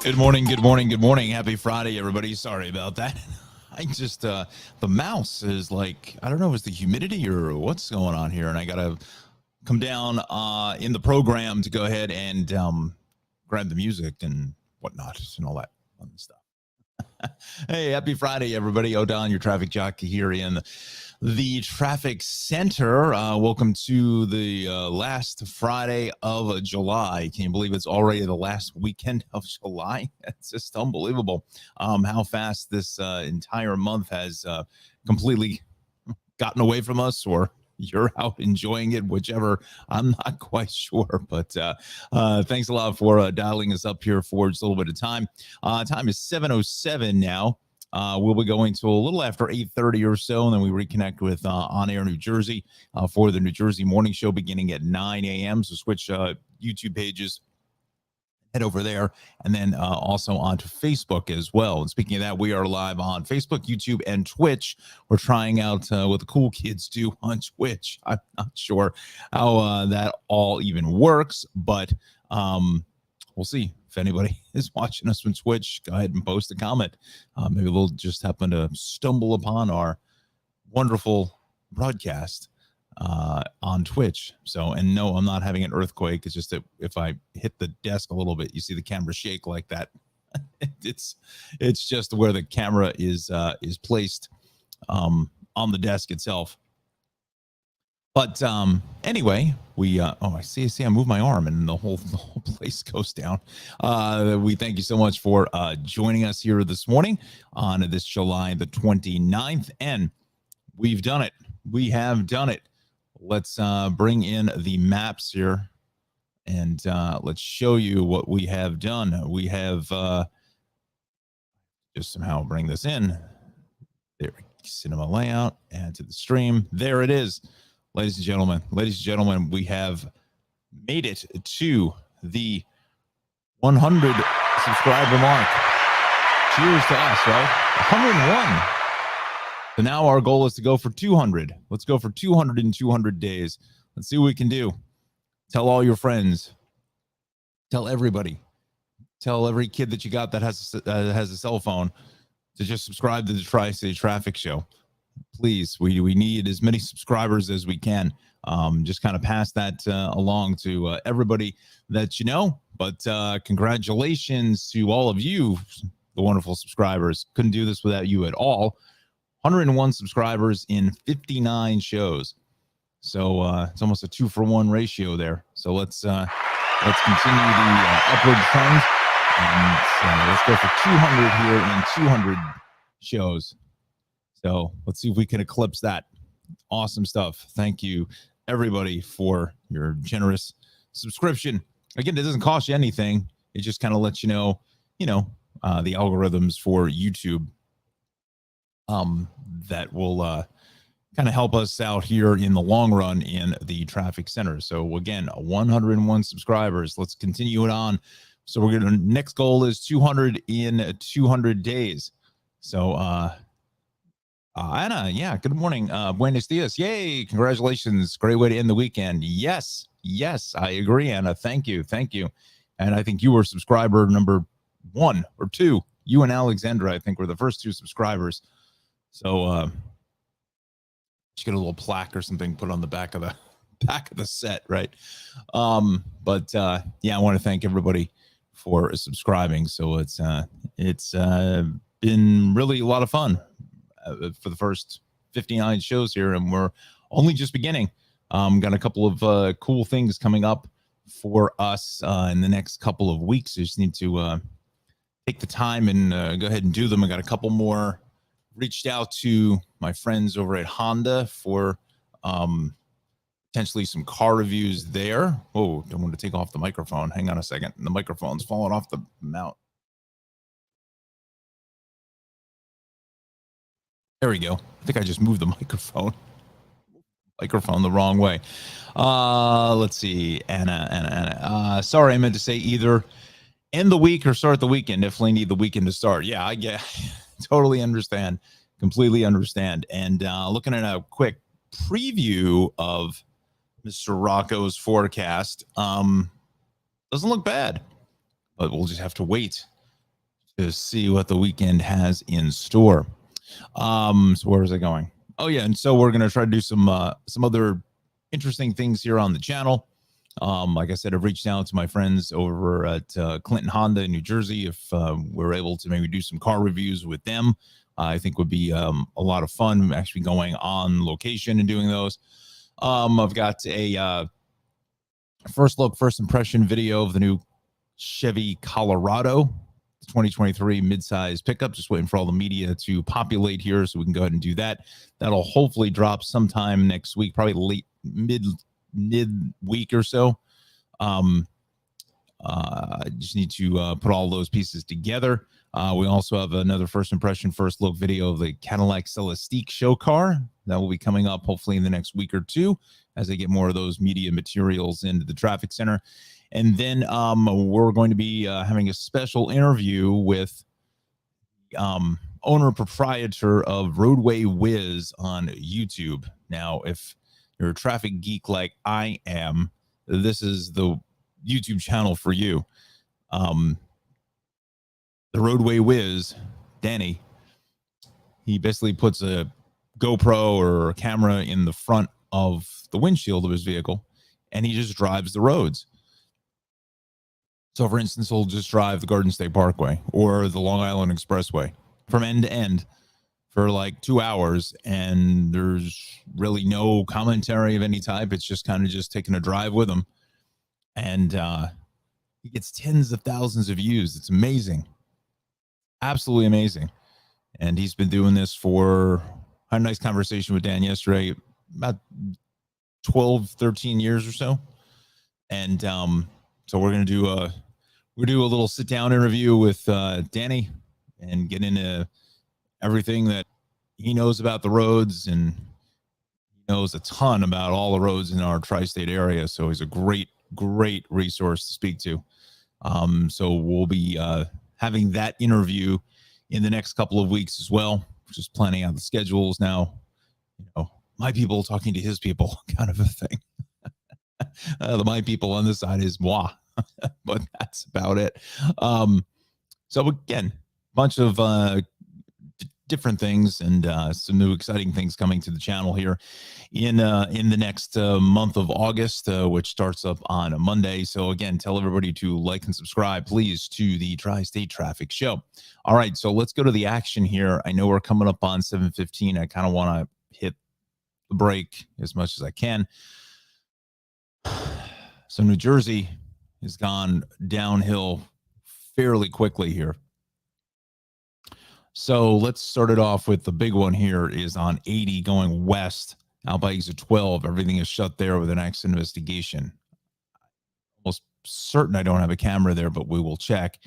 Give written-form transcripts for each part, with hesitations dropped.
Good morning, good morning, good morning. Happy Friday, everybody. Sorry about that. I just, the mouse is like, I don't know if it's the humidity or what's going on here. And I got to come down in the program to go ahead and grab the music and whatnot and all that fun stuff. Hey, happy Friday, everybody. O'Don, your traffic jockey here in the traffic center. Welcome to the last Friday of July. Can you believe it's already the last weekend of July? It's just unbelievable how fast this entire month has completely gotten away from us, or you're out enjoying it, whichever. I'm not quite sure, but thanks a lot for dialing us up here for just a little bit of time. Time is 7:07 now. We'll be going to a little after 8:30 or so, and then we reconnect with On Air New Jersey for the New Jersey Morning Show beginning at 9 a.m. So switch YouTube pages, head over there, and then also onto Facebook as well. And speaking of that, we are live on Facebook, YouTube, and Twitch. We're trying out what the cool kids do on Twitch. I'm not sure how that all even works, but we'll see. If anybody is watching us from Twitch, go ahead and post a comment. Maybe they'll just happen to stumble upon our wonderful broadcast on Twitch. So, and no, I'm not having an earthquake. It's just that if I hit the desk a little bit, you see the camera shake like that. it's just where the camera is placed on the desk itself. But anyway, we I see I move my arm and the whole place goes down. We thank you so much for joining us here this morning on this July the 29th, and we've done it. We have done it. Let's bring in the maps here, and let's show you what we have done. We have just somehow bring this in. There, cinema layout, add to the stream. There it is. Ladies and gentlemen, we have made it to the 100 subscriber mark. Cheers to us, right? 101. So now our goal is to go for 200. Let's go for 200 in 200 days. Let's see what we can do. Tell all your friends. Tell everybody. Tell every kid that you got that has a cell phone to just subscribe to the Tri-City Traffic Show. Please, we need as many subscribers as we can. Just kind of pass that along to everybody that you know. But congratulations to all of you, the wonderful subscribers. Couldn't do this without you at all. 101 subscribers in 59 shows. So it's almost a 2-for-1 ratio there. So let's continue the upward trend. And let's go for 200 here in 200 shows. So let's see if we can eclipse that. Awesome stuff. Thank you, everybody, for your generous subscription. Again, it doesn't cost you anything. It just kind of lets you know, the algorithms for YouTube that will kind of help us out here in the long run in the traffic center. So again, 101 subscribers. Let's continue it on. So we're going to, next goal is 200 in 200 days. So, Anna, yeah, good morning. Buenos dias. Yay, congratulations. Great way to end the weekend. Yes, I agree, Anna. Thank you. And I think you were subscriber number 1 or 2. You and Alexandra, I think, were the first 2 subscribers. So just get a little plaque or something put on the back of the set, right? But yeah, I want to thank everybody for subscribing. So it's been really a lot of fun for the first 59 shows here, and we're only just beginning. Got a couple of cool things coming up for us in the next couple of weeks. I just need to take the time and go ahead and do them. I got a couple more. Reached out to my friends over at Honda for potentially some car reviews there. Oh, don't want to take off the microphone. Hang on a second. The microphone's falling off the mount. There we go. I think I just moved the microphone the wrong way. Let's see. Anna. Sorry, I meant to say either end the week or start the weekend. Definitely need the weekend to start. Yeah, I get totally understand. Completely understand. And looking at a quick preview of Mr. Rocco's forecast, doesn't look bad, but we'll just have to wait to see what the weekend has in store. So where was I going? Oh yeah, and so we're gonna try to do some other interesting things here on the channel. Like I said, I've reached out to my friends over at Clinton Honda in New Jersey if we're able to maybe do some car reviews with them. I think would be a lot of fun actually going on location and doing those. I've got a first look, first impression video of the new Chevy Colorado 2023 midsize pickup. Just waiting for all the media to populate here so we can go ahead and do that. That'll hopefully drop sometime next week, probably late mid week or so. I just need to put all those pieces together. We also have another first impression, first look video of the Cadillac Celestiq show car that will be coming up hopefully in the next week or two as they get more of those media materials into the traffic center. And then we're going to be having a special interview with owner proprietor of Roadway Whiz on YouTube. Now, if you're a traffic geek like I am, this is the YouTube channel for you. The Roadway Whiz, Danny, he basically puts a GoPro or a camera in the front of the windshield of his vehicle, and he just drives the roads. So, for instance, he'll just drive the Garden State Parkway or the Long Island Expressway from end to end for like 2 hours, and there's really no commentary of any type. It's just kind of just taking a drive with him, and he gets tens of thousands of views. It's amazing, absolutely amazing. And he's been doing this for, I had a nice conversation with Dan yesterday, about 12, 13 years or so. And so we're going to do a little sit down interview with Danny and get into everything that he knows about the roads, and he knows a ton about all the roads in our tri-state area. So he's a great resource to speak to. So we'll be having that interview in the next couple of weeks as well. Just planning out the schedules now. You know, my people talking to his people kind of a thing. The my people on this side is moi, but that's about it. So again, bunch of different things and some new exciting things coming to the channel here in the next month of August, which starts up on a Monday. So again, tell everybody to like and subscribe, please, to the Tri-State Traffic Show. All right, so let's go to the action here. I know we're coming up on 7:15. I kind of want to hit the break as much as I can. So New Jersey has gone downhill fairly quickly here. So let's start it off with the big one here is on 80 going west out by exit 12. Everything is shut there with an accident investigation. Almost certain I don't have a camera there, but we will check.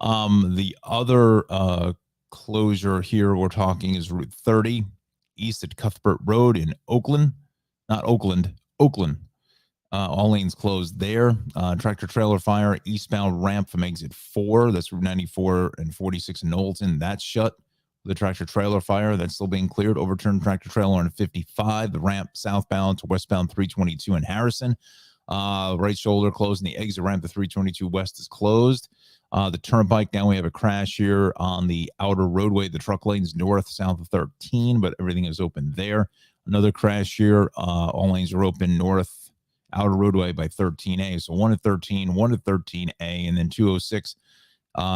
The other closure here we're talking is Route 30 east at Cuthbert Road in Oakland. Not Oakland, Oakland. All lanes closed there. Tractor trailer fire eastbound ramp from exit 4. That's Route 94 and 46 in Knowlton. That's shut. The tractor trailer fire that's still being cleared. Overturned tractor trailer on 55. The ramp southbound to westbound 322 in Harrison. Right shoulder closed, and the exit ramp to 322 west is closed. The turnpike, now we have a crash here on the outer roadway. The truck lanes north, south of 13, but everything is open there. Another crash here. All lanes are open north, outer roadway by 13A. So 1 at 13, 1 at 13A, and then 206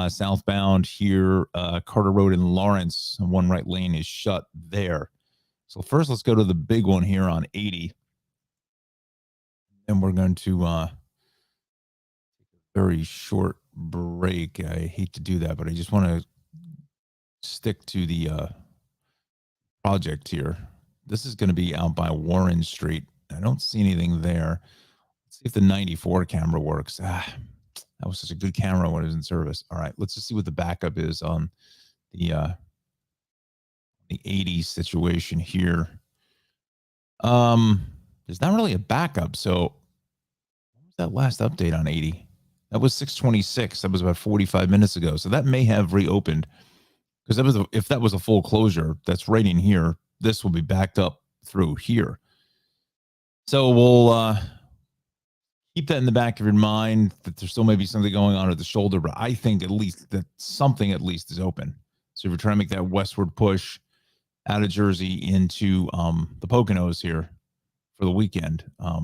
southbound here, Carter Road in Lawrence. One right lane is shut there. So first, let's go to the big one here on 80. And we're going to take a very short break. I hate to do that, but I just want to stick to the project here. This is going to be out by Warren Street. I don't see anything there. Let's see if the 94 camera works. That was such a good camera when it was in service. All right, let's just see what the backup is on the 80 situation here. There's not really a backup. So what was that last update on 80? That was 6:26. That was about 45 minutes ago. So that may have reopened, because that was if that was a full closure, that's right in here. This will be backed up through here. So we'll keep that in the back of your mind that there still may be something going on at the shoulder, but I think at least that something at least is open. So if you're trying to make that westward push out of Jersey into the Poconos here for the weekend, I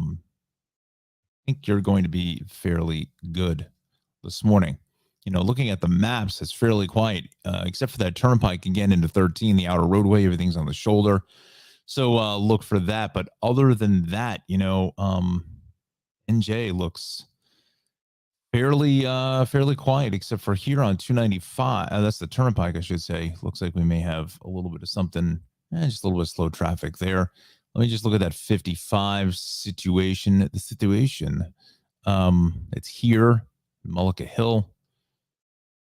think you're going to be fairly good this morning. Looking at the maps, it's fairly quiet, except for that turnpike again into 13, the outer roadway, everything's on the shoulder. So look for that. But other than that, NJ looks fairly quiet, except for here on 295. That's the turnpike, I should say. Looks like we may have a little bit of something, just a little bit of slow traffic there. Let me just look at that 55 situation. The situation, it's here, Mullica Hill.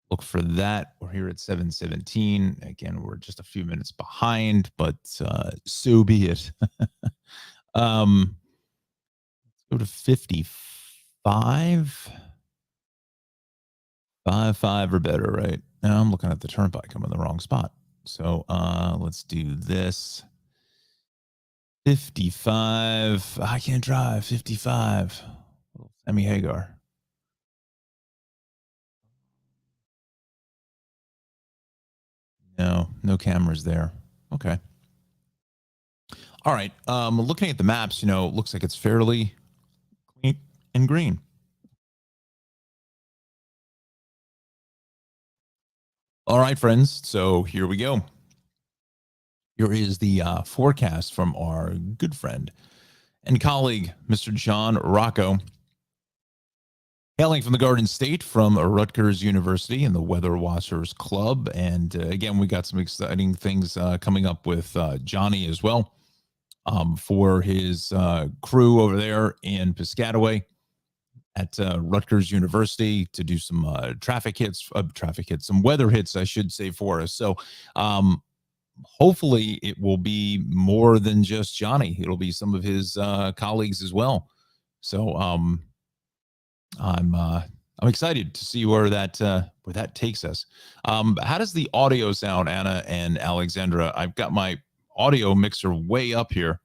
Look for that. We're here at 717. Again, we're just a few minutes behind, but so be it. Let's go to 55. 5 or better, right? Now I'm looking at the turnpike. I'm in the wrong spot. So let's do this. 55. I can't drive. 55. Sammy Hagar. No cameras there. Okay. All right. Looking at the maps, looks like it's fairly clean and green. All right, friends. So here we go. Here is the forecast from our good friend and colleague, Mr. Jon Rocco, hailing from the Garden State from Rutgers University and the Weather Watchers Club. And again, we got some exciting things coming up with Johnny as well for his crew over there in Piscataway at Rutgers University to do some some weather hits, I should say, for us. So hopefully it will be more than just Johnny. It'll be some of his colleagues as well. So I'm excited to see where that takes us. How does the audio sound, Anna and Alexandra? I've got my audio mixer way up here.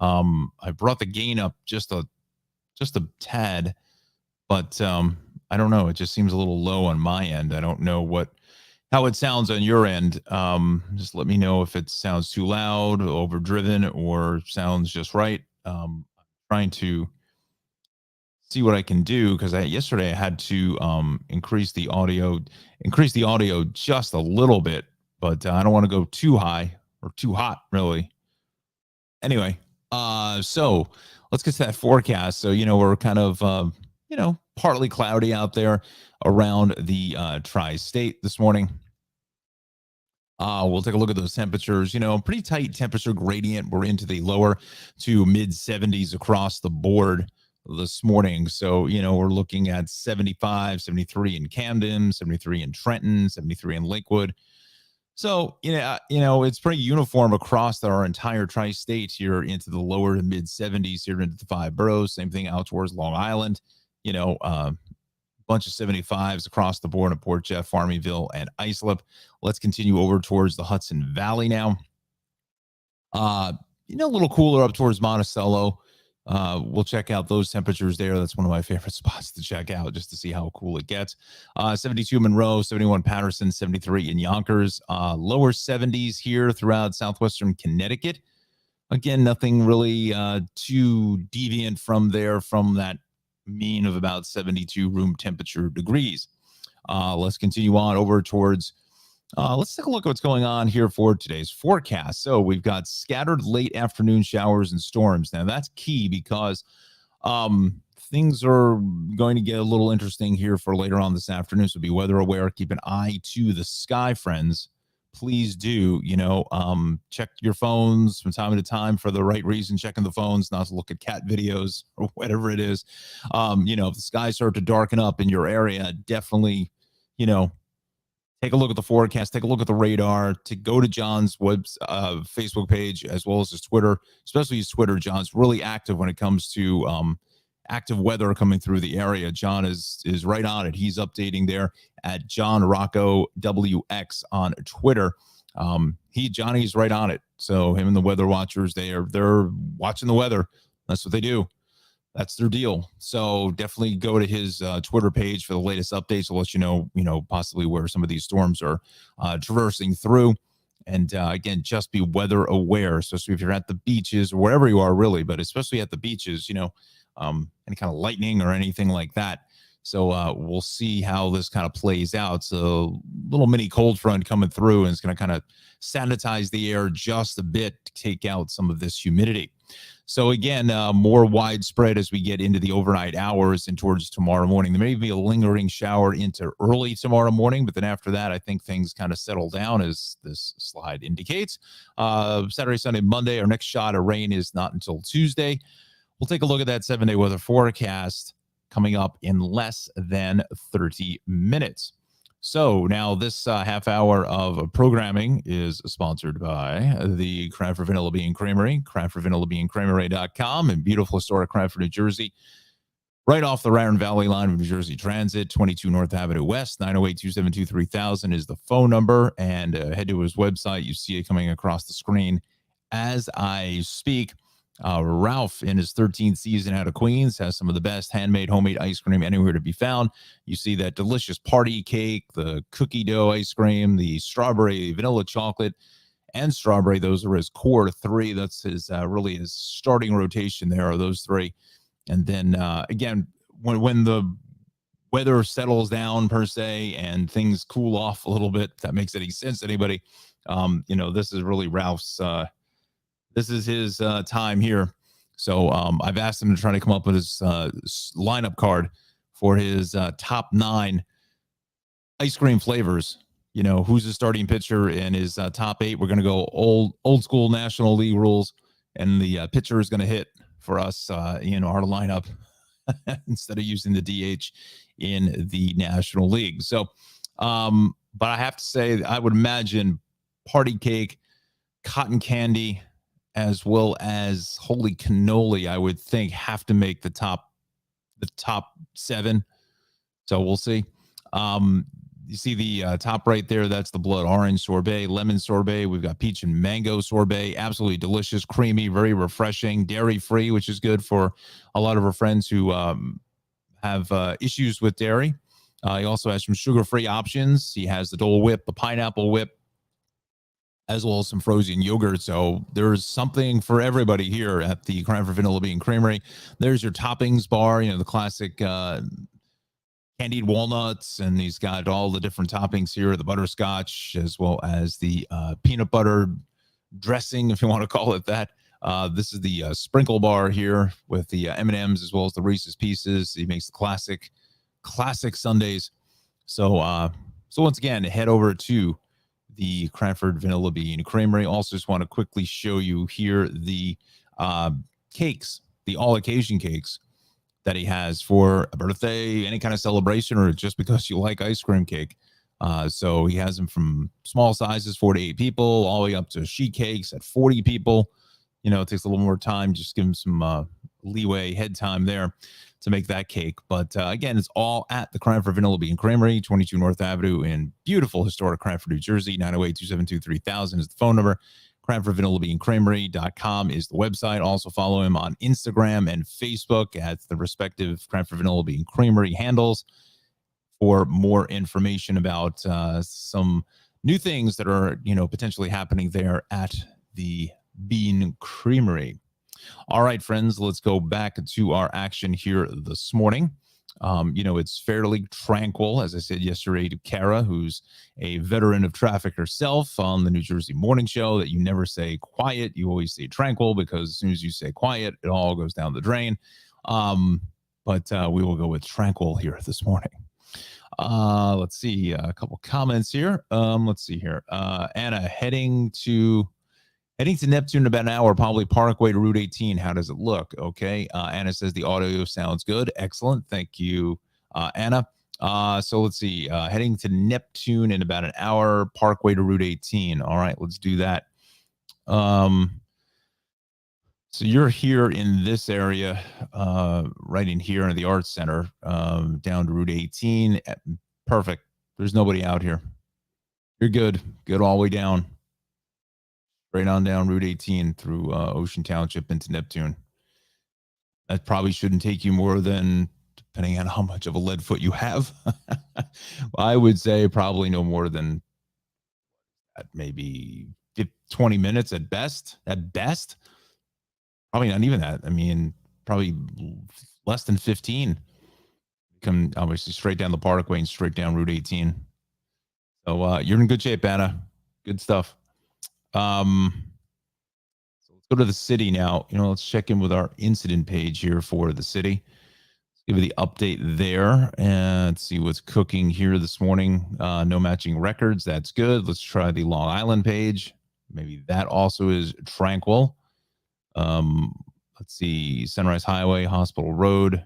I brought the gain up just a tad, but I don't know. It just seems a little low on my end. I don't know how it sounds on your end. Just let me know if it sounds too loud, overdriven, or sounds just right. I'm trying to see what I can do because yesterday I had to increase the audio just a little bit, but I don't want to go too high or too hot, really. Anyway, so let's get to that forecast. So we're kind of partly cloudy out there around the tri-state this morning. We'll take a look at those temperatures. Pretty tight temperature gradient. We're into the lower to mid 70s across the board this morning. So, we're looking at 75, 73 in Camden, 73 in Trenton, 73 in Lakewood. So, it's pretty uniform across our entire tri-state here into the lower to mid 70s here into the 5 boroughs. Same thing out towards Long Island. Bunch of 75s across the board at Port Jeff, Farmingville, and Islip. Let's continue over towards the Hudson Valley now. A little cooler up towards Monticello. We'll check out those temperatures there. That's one of my favorite spots to check out just to see how cool it gets. 72 Monroe, 71 Patterson, 73 in Yonkers. Lower 70s here throughout southwestern Connecticut. Again, nothing really too deviant from that mean of about 72 room temperature degrees. Let's continue on over towards let's take a look at what's going on here for today's forecast. So we've got scattered late afternoon showers and storms. Now that's key because things are going to get a little interesting here for later on this afternoon. So be weather aware, keep an eye to the sky, friends. Please do, check your phones from time to time for the right reason, checking the phones, not to look at cat videos or whatever it is. If the skies start to darken up in your area, definitely, take a look at the forecast, take a look at the radar, to go to John's Facebook page, as well as his Twitter, especially his Twitter. John's really active when it comes to active weather coming through the area. John is right on it. He's updating there at Jon Rocco WX on Twitter. Johnny's right on it. So him and the weather watchers, they're watching the weather. That's what they do. That's their deal. So definitely go to his Twitter page for the latest updates. To let you know, possibly where some of these storms are traversing through. And again, just be weather aware, especially if you're at the beaches or wherever you are, really, but especially at the beaches, any kind of lightning or anything like that. So we'll see how this kind of plays out. So little mini cold front coming through, and it's going to kind of sanitize the air just a bit to take out some of this humidity. So again, more widespread as we get into the overnight hours and towards tomorrow morning. There may be a lingering shower into early tomorrow morning, but then after that, I think things kind of settle down, as this slide indicates. Saturday, Sunday, Monday, our next shot of rain is not until Tuesday. We'll take a look at that 7-day weather forecast coming up in less than 30 minutes. So now this half hour of programming is sponsored by the Cranford Vanilla Bean Creamery, CranfordVanillaBeanCreamery.com, in beautiful historic Cranford, New Jersey, right off the Raritan Valley line of New Jersey Transit, 22 North Avenue West. 908-272-3000 is the phone number, and head to his website. You see it coming across the screen as I speak. Ralph, in his 13th season out of Queens, has some of the best handmade, homemade ice cream anywhere to be found. You see that delicious party cake, the cookie dough ice cream, the strawberry, vanilla chocolate, and strawberry. Those are his core three. That's his really his starting rotation there are those three. And then again, when the weather settles down per se and things cool off a little bit, if that makes any sense to anybody, this is really Ralph's this is his time here. So I've asked him to try to come up with his lineup card for his top 9 ice cream flavors. Who's the starting pitcher in his top 8. We're going to go old school National League rules, and the pitcher is going to hit for us, our lineup instead of using the DH in the National League. So, but I have to say, I would imagine party cake, cotton candy, as well as holy cannoli, I would think have to make the top 7. So we'll see. You see the top right there, that's the blood orange sorbet, lemon sorbet. We've got peach and mango sorbet, absolutely delicious, creamy, very refreshing, dairy free, which is good for a lot of our friends who have issues with dairy. He also has some sugar-free options. He has the Dole Whip, the pineapple whip, as well as some frozen yogurt. So there's something for everybody here at the Cranford Vanilla Bean Creamery. There's your toppings bar, the classic candied walnuts, and he's got all the different toppings here, the butterscotch, as well as the peanut butter dressing, if you want to call it that. This is the sprinkle bar here with the M&Ms, as well as the Reese's Pieces. He makes the classic sundaes. So once again, head over to the Cranford Vanilla Bean Creamery. Also, just want to quickly show you here the cakes, the all occasion cakes that he has for a birthday, any kind of celebration, or just because you like ice cream cake. So he has them from small sizes, 4 to 8 people, all the way up to sheet cakes at 40 people. It takes a little more time. Just give him some leeway, head time there to make that cake. But again, it's all at the Cranford Vanilla Bean Creamery, 22 North Avenue in beautiful historic Cranford, New Jersey. 908-272-3000 is the phone number. CranfordVanillaBeanCreamery.com is the website. Also follow him on Instagram and Facebook at the respective Cranford Vanilla Bean Creamery handles for more information about some new things that are, potentially happening there at the Bean Creamery. All right, friends, let's go back to our action here this morning. It's fairly tranquil, as I said yesterday to Kara, who's a veteran of traffic herself on the New Jersey Morning Show, that you never say quiet. You always say tranquil, because as soon as you say quiet, it all goes down the drain. But we will go with tranquil here this morning. Let's see, a couple comments here. Let's see here. Anna, heading to Neptune in about an hour, probably Parkway to Route 18. How does it look? Okay. Anna says the audio sounds good. Excellent. Thank you, Anna. So let's see. Heading to Neptune in about an hour, Parkway to Route 18. All right, let's do that. So you're here in this area, right in here in the Arts Center, down to Route 18. Perfect. There's nobody out here. You're good. Good all the way down. Right on down Route 18 through Ocean Township into Neptune. That probably shouldn't take you more than, depending on how much of a lead foot you have. I would say probably no more than maybe 20 minutes at best. At best, probably not even that. I mean, probably less than 15. Come obviously straight down the Parkway and straight down Route 18. So you're in good shape, Anna. Good stuff. So let's go to the city now. Let's check in with our incident page here for the city. Let's give you the update there and see what's cooking here this morning. No matching records. That's good. Let's try the Long Island page. Maybe that also is tranquil. Let's see. Sunrise Highway, Hospital Road,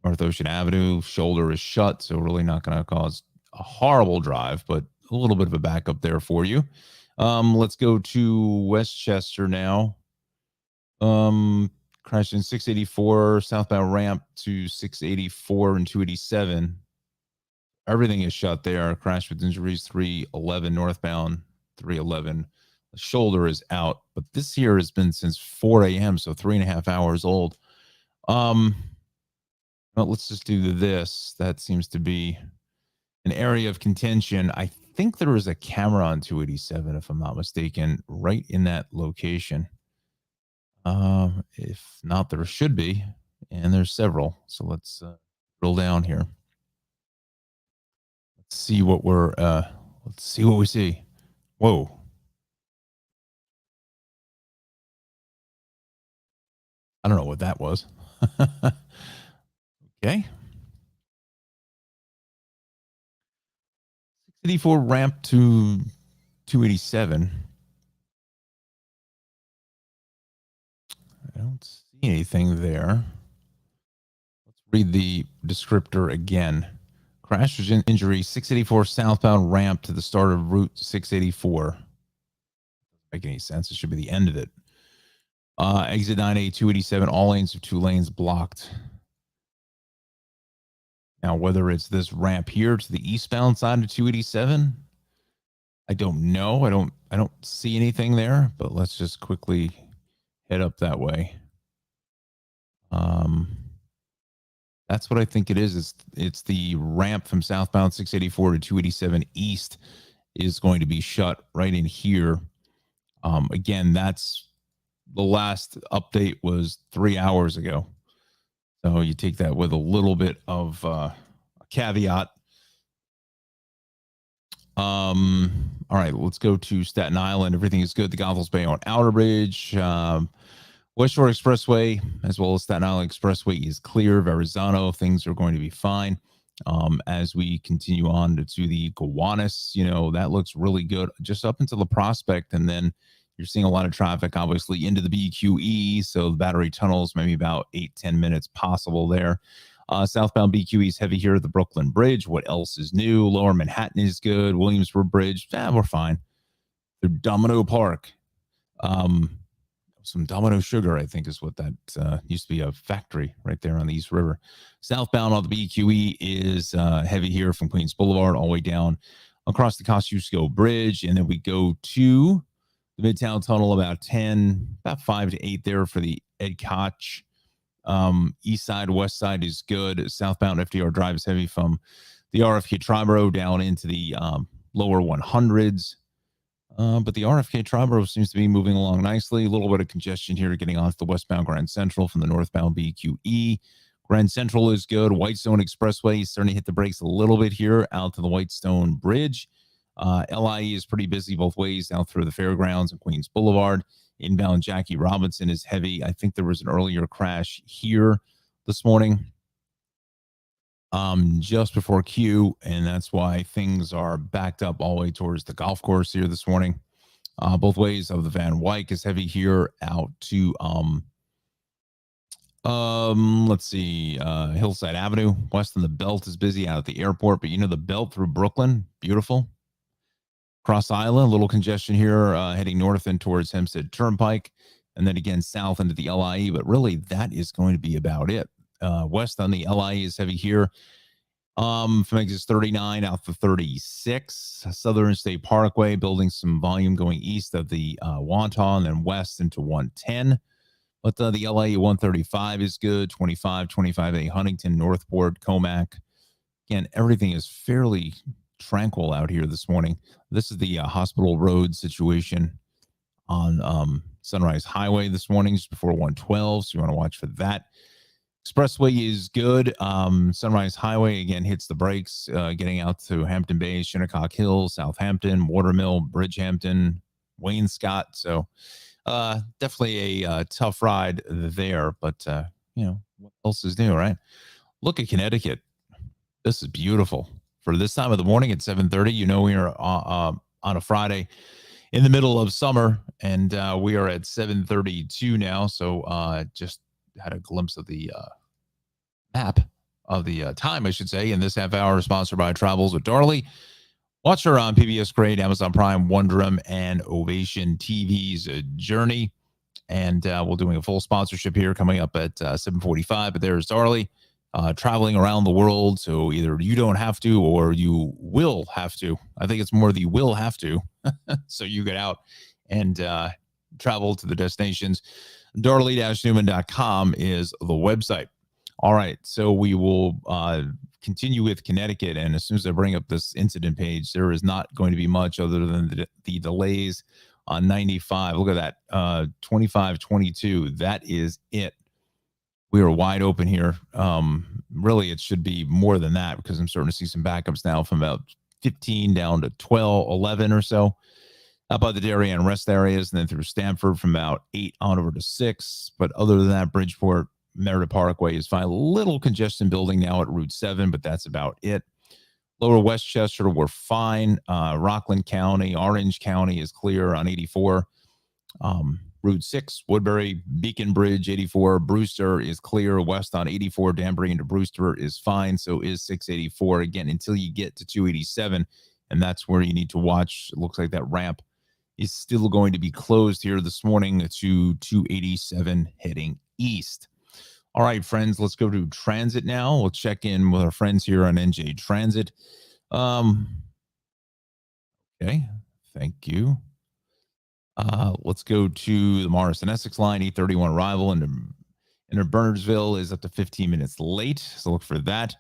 North Ocean Avenue. Shoulder is shut, so really not going to cause a horrible drive, but a little bit of a backup there for you. Let's go to Westchester now. Crashed in 684 southbound ramp to 684 and 287. Everything is shut there. Crash with injuries 311 northbound, 311. The shoulder is out, but this here has been since 4 a.m., so 3.5 hours old. Well, let's just do this. That seems to be an area of contention. I think there is a camera on 287, if I'm not mistaken, right in that location. If not, there should be, and there's several. So let's drill down here. Let's see what we see. Whoa. I don't know what that was. Okay. 684 ramp to 287. I don't see anything there. Let's read the descriptor again. Crash injury, 684 southbound ramp to the start of Route 684. Doesn't make any sense. It should be the end of it. Exit 9A 287, all lanes of 2 lanes blocked. Now, whether it's this ramp here to the eastbound side of 287, I don't know. I don't see anything there, but let's just quickly head up that way. That's what I think it is. It's the ramp from southbound 684 to 287 east is going to be shut right in here. Again, that's the last update was 3 hours ago. So you take that with a little bit of a caveat. All right, let's go to Staten Island. Everything is good. The Goethals Bay on Outer Bridge. West Shore Expressway, as well as Staten Island Expressway, is clear. Verrazano, things are going to be fine. As we continue on to the Gowanus, that looks really good just up until the Prospect. And then you're seeing a lot of traffic, obviously, into the BQE. So the Battery Tunnels, maybe about 8-10 minutes possible there. Southbound BQE is heavy here at the Brooklyn Bridge. What else is new? Lower Manhattan is good. Williamsburg Bridge, we're fine. The Domino Park. Some Domino Sugar, I think, is what that used to be, a factory right there on the East River. Southbound on the BQE is heavy here from Queens Boulevard all the way down across the Kosciuszko Bridge. And then we go to the Midtown Tunnel about 5 to 8 there for the Ed Koch. East side, west side is good. Southbound FDR Drive is heavy from the RFK Triborough down into the lower 100s. But the RFK Triborough seems to be moving along nicely. A little bit of congestion here getting off the westbound Grand Central from the northbound BQE. Grand Central is good. Whitestone Expressway is starting to hit the brakes a little bit here out to the Whitestone Bridge. LIE is pretty busy both ways out through the fairgrounds and Queens Boulevard. Inbound Jackie Robinson is heavy. I think there was an earlier crash here this morning just before Q, and that's why things are backed up all the way towards the golf course here this morning. Both ways of the Van Wyck is heavy here out to let's see, Hillside Avenue. West on the Belt is busy out at the airport, but the Belt through Brooklyn, beautiful. Cross Island, a little congestion here heading north and towards Hempstead Turnpike, and then again south into the LIE, but really that is going to be about it. West on the LIE is heavy here. From exit 39 out to 36, Southern State Parkway, building some volume going east of the Wantagh and then west into 110. But the LA 135 is good, 25, 25A Huntington, Northport, Comac. Again, everything is fairly tranquil out here this morning. This is the Hospital Road situation on Sunrise Highway this morning, just before 112. So you want to watch for that. Expressway is good. Sunrise Highway again hits the brakes, getting out to Hampton Bay, Shinnecock Hills, Southampton, Watermill, Bridgehampton, Wainscott. So definitely a tough ride there, but what else is new, right? Look at Connecticut. This is beautiful for this time of the morning at 7:30. We are on a Friday in the middle of summer, and we are at 7:32 now. So just had a glimpse of the map of the time, I should say. And this half hour is sponsored by Travels with Darley. Watch her on PBS Great, Amazon Prime, Wonderum, and Ovation TV's Journey. And we're doing a full sponsorship here coming up at 7:45. But there's Darley traveling around the world. So either you don't have to or you will have to. I think it's more the will have to. So you get out and travel to the destinations. Darley-Newman.com is the website. All right. So we will continue with Connecticut. And as soon as I bring up this incident page, there is not going to be much other than the delays on 95. Look at that. 25-22. That is it. We are wide open here. Really, it should be more than that because I'm starting to see some backups now from about 15 down to 12, 11 or so. Up by the Darien rest areas, and then through Stamford from about 8 on over to 6. But other than that, Bridgeport, Merida Parkway is fine. A little congestion building now at Route 7, but that's about it. Lower Westchester, we're fine. Rockland County, Orange County is clear on 84. Route 6, Woodbury, Beacon Bridge, 84. Brewster is clear west on 84. Danbury into Brewster is fine. So is 684. Again, until you get to 287, and that's where you need to watch. It looks like that ramp is still going to be closed here this morning to 287 heading east. All right, friends, let's go to transit now. We'll check in with our friends here on NJ Transit. Okay, thank you. Let's go to the Morris and Essex line, 831 arrival, and Bernardsville is up to 15 minutes late, so look for that.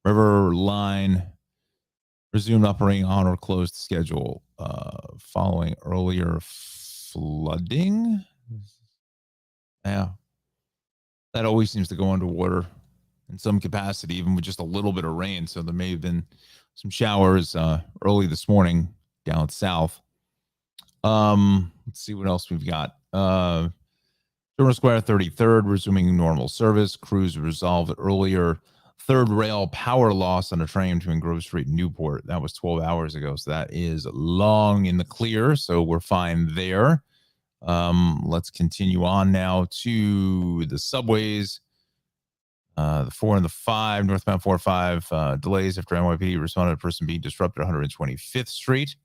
River line resumed operating on or closed schedule following earlier flooding. Yeah, that always seems to go underwater in some capacity, even with just a little bit of rain. So there may have been some showers early this morning down south. Let's see what else we've got. Silver Square 33rd resuming normal service. Crews resolved earlier. Third rail power loss on a train between Grove Street and Newport. That was 12 hours ago. So that is long in the clear. So we're fine there. Let's continue on now to the subways. The 4 and the 5, northbound 4-5, delays after NYPD responded to a person being disrupted 125th Street.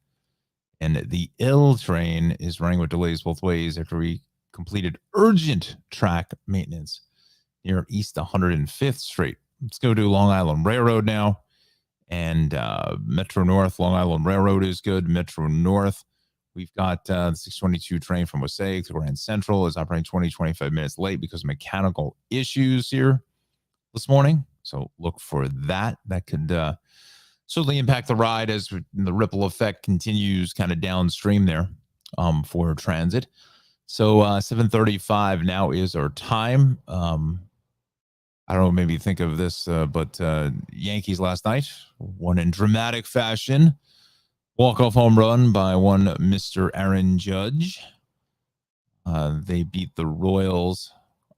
And the L train is running with delays both ways after we completed urgent track maintenance near East 105th Street. Let's go to Long Island Railroad now. And Metro North, Long Island Railroad is good. Metro North, we've got the 622 train from Wasaic to Grand Central is operating 20-25 minutes late because of mechanical issues here this morning. So look for that. That could certainly impact the ride as the ripple effect continues kind of downstream there for transit. So 7:35 now is our time. I don't know, maybe think of this, but Yankees last night won in dramatic fashion. Walk-off home run by one Mr. Aaron Judge. They beat the Royals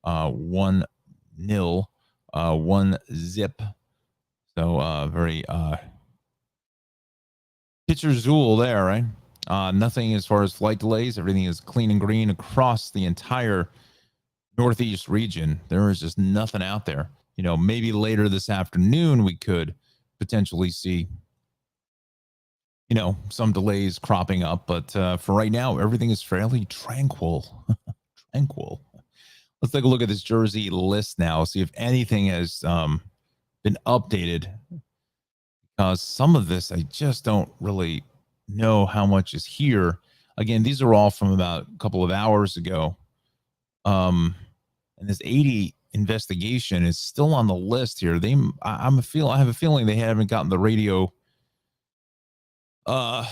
1-0, 1-zip. So very pitcher Zool there, right? Nothing as far as flight delays. Everything is clean and green across the entire Northeast region. There is just nothing out there. Maybe later this afternoon we could potentially see, some delays cropping up. But for right now, everything is fairly tranquil. Tranquil. Let's take a look at this Jersey list now. See if anything has been updated. Some of this, I just don't really know how much is here. Again, these are all from about a couple of hours ago. Um, and this 80 investigation is still on the list here. I have a feeling they haven't gotten uh,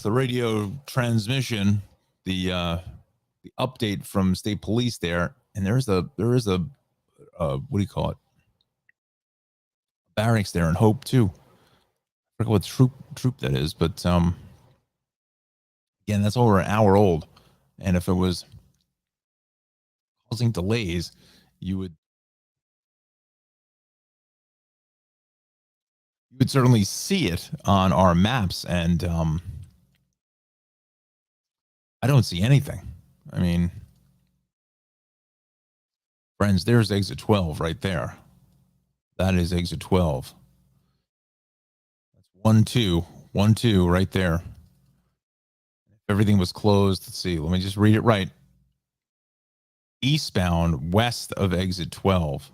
the radio transmission, the update from state police there, and there is a what do you call it? Barracks there in Hope too. I forget what troop that is, but again, that's over an hour old, and if it was causing delays, you would you would certainly see it on our maps, and I don't see anything. I mean, friends, there's exit 12 right there. That is exit 12. That's 1 2 right there. If everything was closed, let's see. Let me just read it right. Eastbound west of exit 12.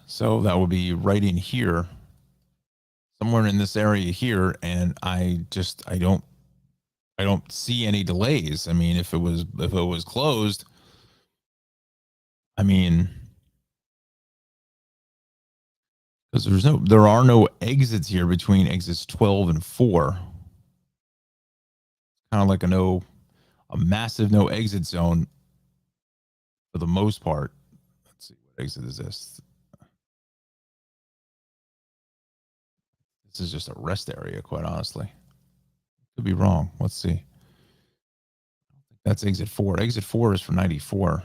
So that would be right in here, somewhere in this area here, and I don't see any delays. I mean, if it was closed, I mean, because there are no exits here between exits 12 and 4. Kind of like a massive no exit zone for the most part. Let's see, what exit is this? This is just a rest area, quite honestly. Could be wrong. Let's see. That's exit 4. Exit 4 is for 94.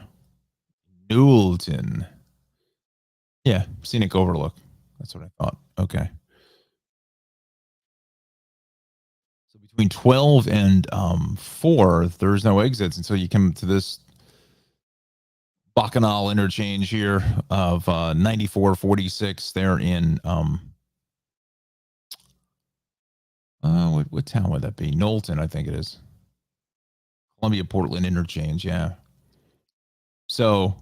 Newellton. Yeah, scenic overlook. That's what I thought. Okay. So between 12 and 4, there's no exits until you come to this Bacchanal interchange here of 9446 there in what town would that be? Knowlton, I think it is. Columbia Portland interchange, yeah. So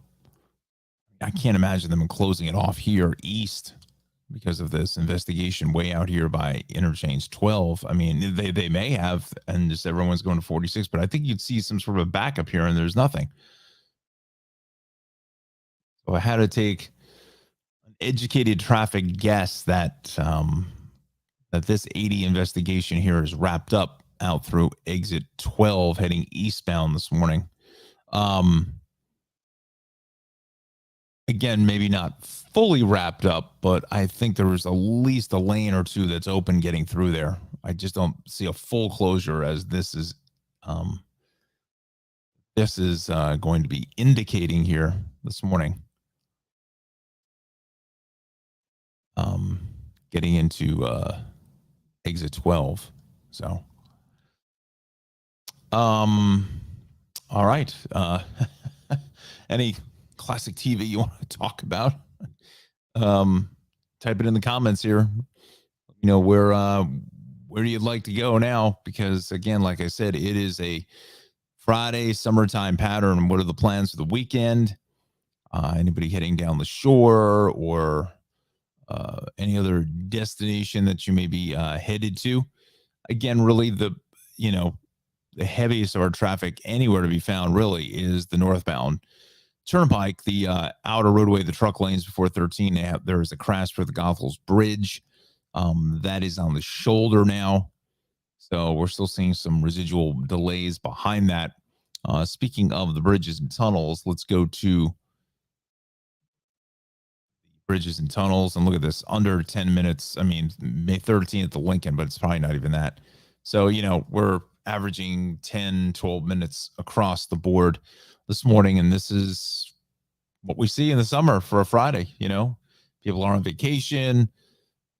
I can't imagine them closing it off here east because of this investigation way out here by interchange 12. I mean, they may have, and just everyone's going to 46, but I think you'd see some sort of a backup here, and there's nothing. So I had to take an educated traffic guess that that this 80 investigation here is wrapped up out through exit 12 heading eastbound this morning. Again, maybe not fully wrapped up, but I think there was at least a lane or two that's open getting through there. I just don't see a full closure as um, this is going to be indicating here this morning. Um, Getting into exit 12. So, all right. Any classic TV you want to talk about? Um, Type it in the comments here. You know where you'd like to go now, because again, like I said, it is a Friday summertime pattern. What are the plans for the weekend? Anybody heading down the shore or any other destination that you may be headed to? Again, really you know the heaviest of our traffic anywhere to be found really is the northbound Turnpike, the outer roadway, the truck lanes before 13. There is a crash for the Goethals Bridge. That is on the shoulder now. So we're still seeing some residual delays behind that. Speaking of the bridges and tunnels, let's go to bridges and tunnels and look at this. Under 10 minutes. I mean, May 13th to Lincoln, but it's probably not even that. So, we're averaging 10, 12 minutes across the board this morning. And this is what we see in the summer for a Friday. People are on vacation.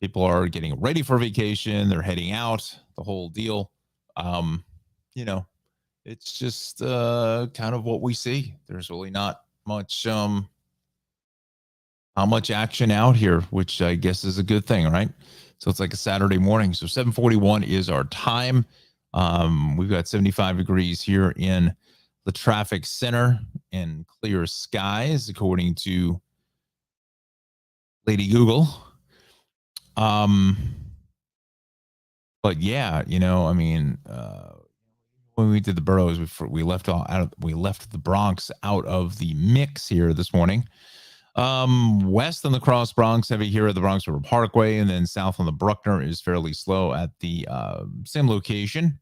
People are getting ready for vacation. They're heading out, the whole deal. Um, you know, it's just kind of what we see. There's really not much how much action out here, which I guess is a good thing, right? So it's like a Saturday morning. So 7:41 is our time. We've got 75 degrees here in the traffic center and clear skies, according to Lady Google. But yeah, I mean, when we did the boroughs, we left the Bronx out of the mix here this morning. West on the Cross Bronx, heavy here at the Bronx River Parkway, and then south on the Bruckner is fairly slow at the same location.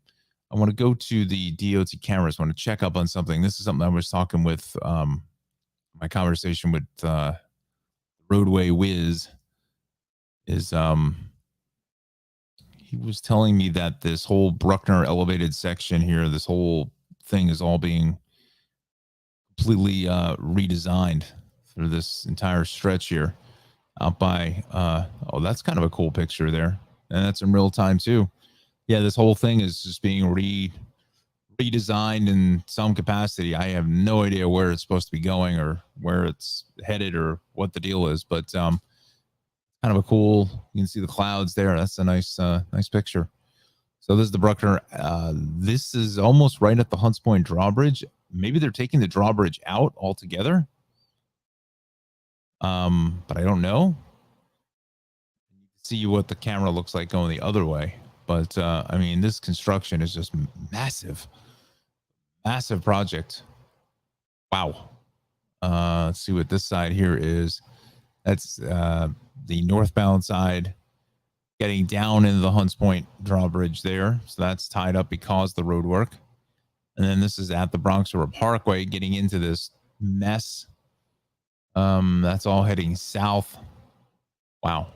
I want to go to the DOT cameras. I want to check up on something. This is something I was talking with my conversation with Roadway Wiz is he was telling me that this whole Bruckner elevated section here, this whole thing is all being completely redesigned through this entire stretch here out by oh, that's kind of a cool picture there, and that's in real time too. Yeah, this whole thing is just being redesigned in some capacity. I have no idea where it's supposed to be going or where it's headed or what the deal is, but kind of a cool, you can see the clouds there. That's a nice nice picture. So this is the Bruckner. This is almost right at the Hunts Point drawbridge. Maybe they're taking the drawbridge out altogether. But I don't know. See what the camera looks like going the other way. But I mean, this construction is just massive. Massive project. Wow. Let's see what this side here is. That's the northbound side getting down into the Hunts Point drawbridge there. So that's tied up because of the road work. And then this is at the Bronx River Parkway getting into this mess. That's all heading south. Wow.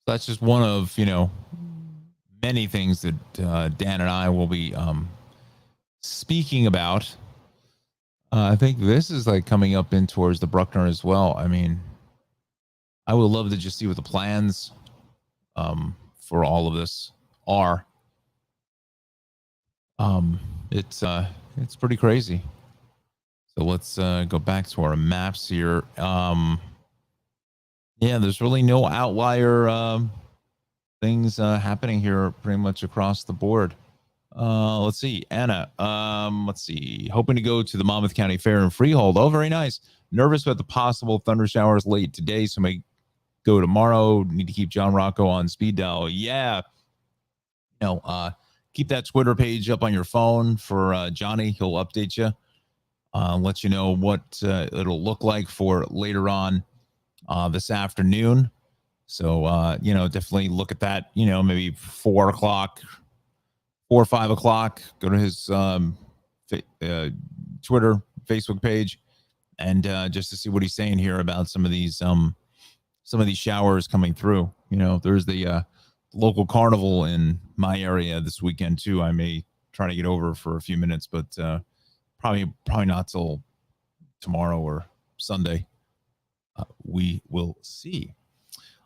So that's just one of, many things that Dan and I will be speaking about. I think this is like coming up in towards the Bruckner as well. I mean, I would love to just see what the plans for all of this are. It's pretty crazy. So let's go back to our maps here. Yeah, there's really no outlier things happening here pretty much across the board. Let's see, Anna. Let's see. Hoping to go to the Monmouth County Fair in Freehold. Oh, very nice. Nervous about the possible thunder showers late today, so may go tomorrow. Need to keep Jon Rocco on speed dial. Yeah. Keep that Twitter page up on your phone for Johnny. He'll update you. Let you know what it'll look like for later on this afternoon. So, definitely look at that, maybe 4 o'clock, 4 or 5 o'clock. Go to his Twitter, Facebook page, and just to see what he's saying here about some of these showers coming through. There's the local carnival in my area this weekend too. I may try to get over for a few minutes, but probably not till tomorrow or Sunday. We will see.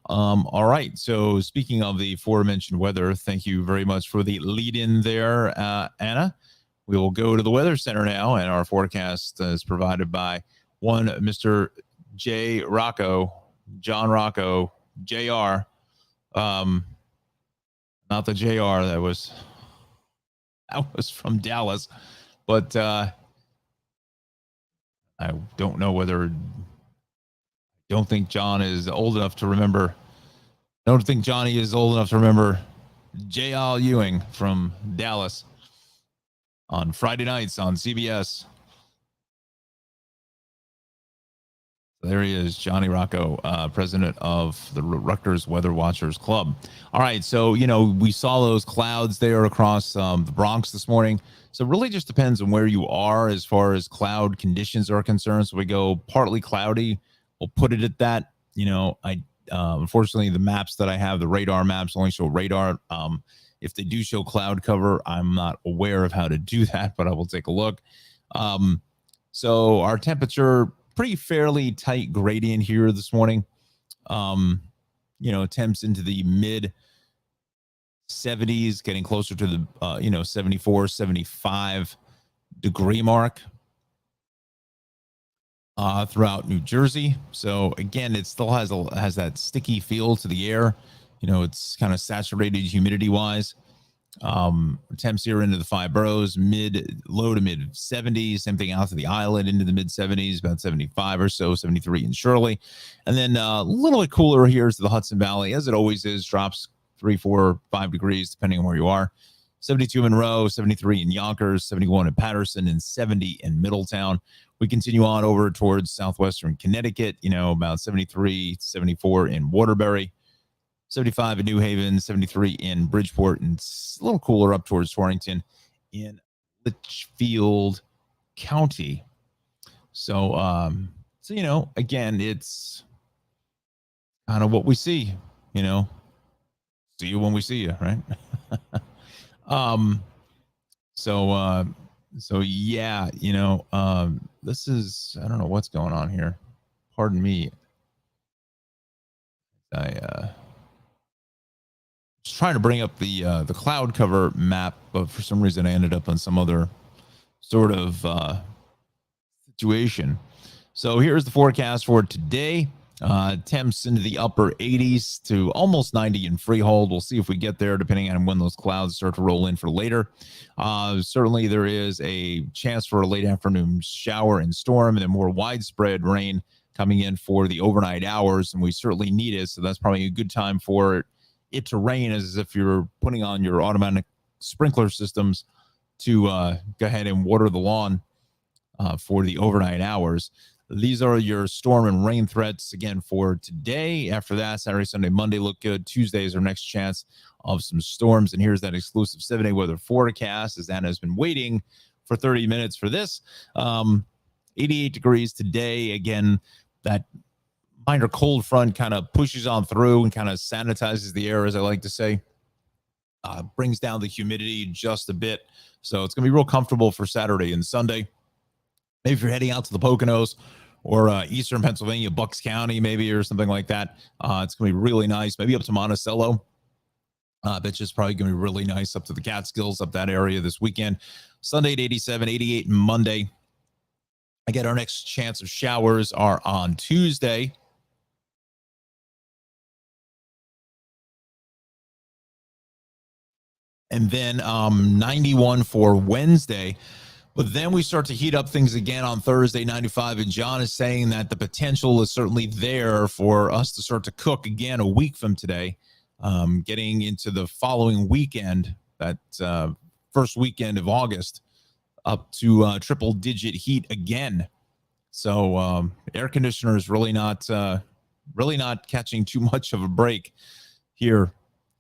All right. So speaking of the aforementioned weather, thank you very much for the lead in there, Anna. We will go to the Weather Center now, and our forecast is provided by one Mr. Jon Rocco, JR. Not the JR that was from Dallas, but I don't know whether. Don't think John is old enough to remember. I don't think Johnny is old enough to remember J.L. Ewing from Dallas on Friday nights on CBS. There he is, Johnny Rocco, president of the Rutgers Weather Watchers Club. All right, so, we saw those clouds there across the Bronx this morning. So it really just depends on where you are as far as cloud conditions are concerned. So we go partly cloudy. We'll put it at that. Unfortunately, the maps that I have, the radar maps, only show radar. If they do show cloud cover, I'm not aware of how to do that, but I will take a look. So our temperature, pretty fairly tight gradient here this morning. Temps into the mid 70s, getting closer to the 74, 75 degree mark throughout New Jersey. So again, it still has that sticky feel to the air. It's kind of saturated humidity wise. Temps here into the 5 boroughs, low to mid 70s. Same thing out to the island into the mid 70s, about 75 or so, 73 in Shirley. And then a little bit cooler here is the Hudson Valley, as it always is, drops 3, 4, 5 degrees depending on where you are. 72 in Monroe, 73 in Yonkers, 71 in Patterson, and 70 in Middletown. We continue on over towards southwestern Connecticut, about 73, 74 in Waterbury, 75 in New Haven, 73 in Bridgeport, and it's a little cooler up towards Torrington in Litchfield County. So, again, it's kind of what we see, see you when we see you, right? So yeah, this is, I don't know what's going on here. Pardon me. I was trying to bring up the cloud cover map, but for some reason I ended up on some other sort of situation. So here's the forecast for today. Temps into the upper 80s to almost 90 in Freehold. We'll see if we get there depending on when those clouds start to roll in for later. Certainly there is a chance for a late afternoon shower and storm and then more widespread rain coming in for the overnight hours, and we certainly need it. So that's probably a good time for it to rain, as if you're putting on your automatic sprinkler systems to go ahead and water the lawn for the overnight hours. These are your storm and rain threats again for today. After that, Saturday, Sunday, Monday look good. Tuesday is our next chance of some storms. And here's that exclusive 7-day weather forecast, as Anna has been waiting for 30 minutes for this. 88 degrees today. Again, that minor cold front kind of pushes on through and kind of sanitizes the air, as I like to say. Brings down the humidity just a bit. So it's going to be real comfortable for Saturday and Sunday. Maybe if you're heading out to the Poconos or eastern Pennsylvania, Bucks County, maybe, or something like that, it's going to be really nice. Maybe up to Monticello. That's just probably going to be really nice up to the Catskills, up that area this weekend. Sunday at 87, 88 Monday. Again, our next chance of showers are on Tuesday. And then 91 for Wednesday. But then we start to heat up things again on Thursday, 95. And John is saying that the potential is certainly there for us to start to cook again a week from today, getting into the following weekend, that first weekend of August, up to triple-digit heat again. So air conditioner is really not catching too much of a break here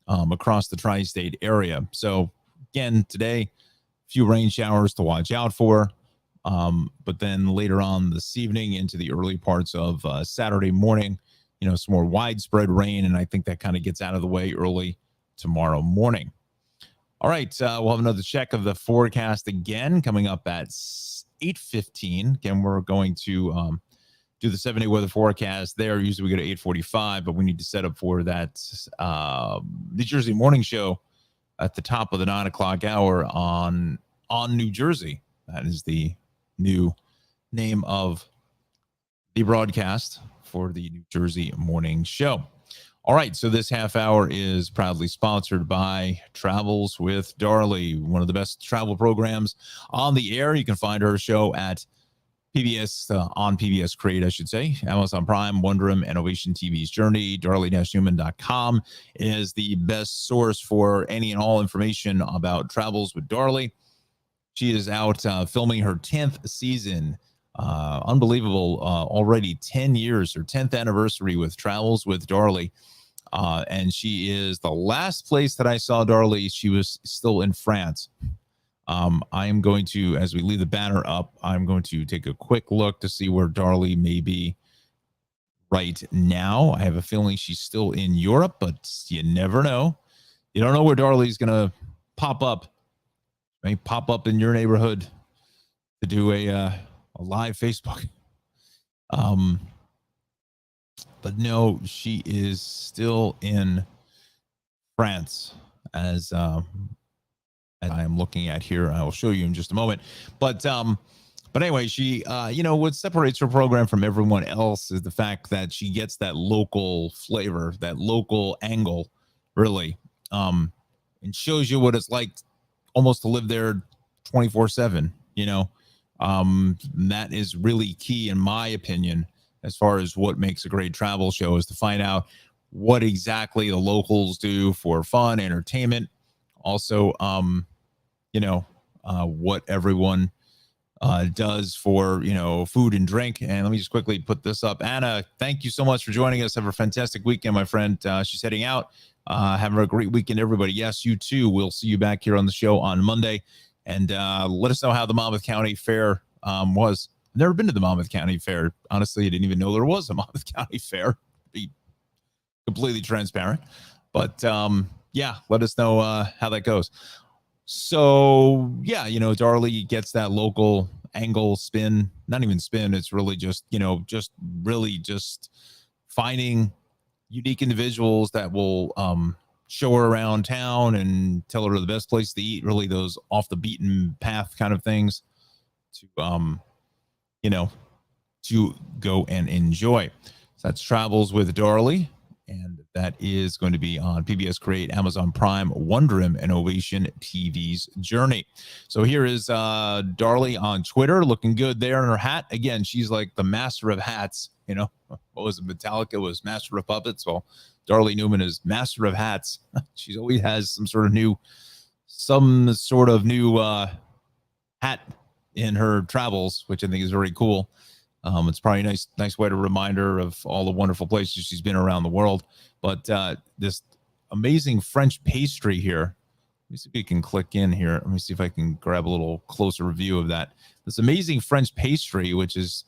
across the tri-state area. So again, today, few rain showers to watch out for, but then later on this evening into the early parts of Saturday morning, some more widespread rain, and I think that kind of gets out of the way early tomorrow morning. All right, we'll have another check of the forecast again coming up at 8:15. Again, we're going to do the 7-day weather forecast there. Usually we go to 8:45, but we need to set up for that New Jersey morning show at the top of the 9 o'clock hour on New Jersey. That is the new name of the broadcast for the New Jersey morning show. All right, so this half hour is proudly sponsored by Travels with Darley, one of the best travel programs on the air. You can find her show at PBS, on PBS Create, I should say, Amazon Prime, Wonderum, and Ovation TV's Journey. Darley-Newman.com is the best source for any and all information about Travels with Darley. She is out filming her 10th season. Unbelievable, already 10 years, her 10th anniversary with Travels with Darley. And she is the last place that I saw Darley, she was still in France. I am going to, as we leave the banner up, I'm going to take a quick look to see where Darley may be right now. I have a feeling she's still in Europe, but you never know. You don't know where Darley's going to pop up. May pop up in your neighborhood to do a live Facebook. But no, she is still in France as I am looking at here. I will show you in just a moment. But anyway, she, what separates her program from everyone else is the fact that she gets that local flavor, that local angle, really, and shows you what it's like almost to live there 24/7. That is really key, in my opinion, as far as what makes a great travel show, is to find out what exactly the locals do for fun, entertainment. Also, what everyone does for, food and drink. And let me just quickly put this up. Anna, thank you so much for joining us. Have a fantastic weekend, my friend. She's heading out. Have a great weekend, everybody. Yes, you too. We'll see you back here on the show on Monday. And let us know how the Monmouth County Fair was. I've never been to the Monmouth County Fair. Honestly, I didn't even know there was a Monmouth County Fair. To be completely transparent. But yeah, let us know how that goes. So yeah, Darley gets that local angle spin, not even spin. It's really just, just finding unique individuals that will show her around town and tell her the best place to eat, really those off the beaten path kind of things to, to go and enjoy. So that's Travels with Darley. And that is going to be on PBS Create, Amazon Prime, Wonderim, and Ovation TV's journey. So here is Darley on Twitter, looking good there in her hat. Again, she's like the master of hats. What was it? Metallica was master of puppets. Well, Darley Newman is master of hats. She always has some sort of new hat in her travels, which I think is very cool. It's probably a nice way to remind her of all the wonderful places she's been around the world. But this amazing French pastry here. Let me see if we can click in here. Let me see if I can grab a little closer view of that. This amazing French pastry, which is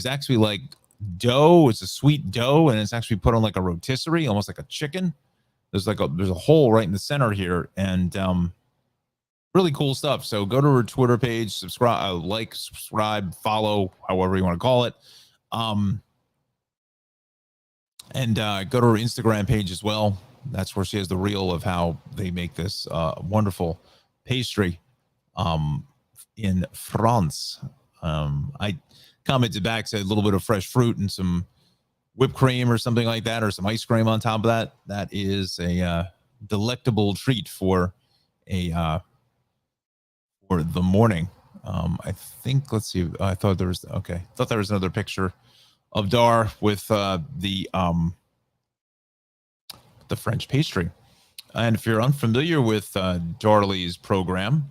actually like dough. It's a sweet dough, and it's actually put on like a rotisserie, almost like a chicken. There's a hole right in the center here, and really cool stuff. So go to her Twitter page, subscribe, follow, however you want to call it. And go to her Instagram page as well. That's where she has the reel of how they make this wonderful pastry in France. I commented back, said a little bit of fresh fruit and some whipped cream or something like that, or some ice cream on top of that. That is a delectable treat for the morning. I think, let's see. I thought there was another picture of Dar with the French pastry. And if you're unfamiliar with Darley's program,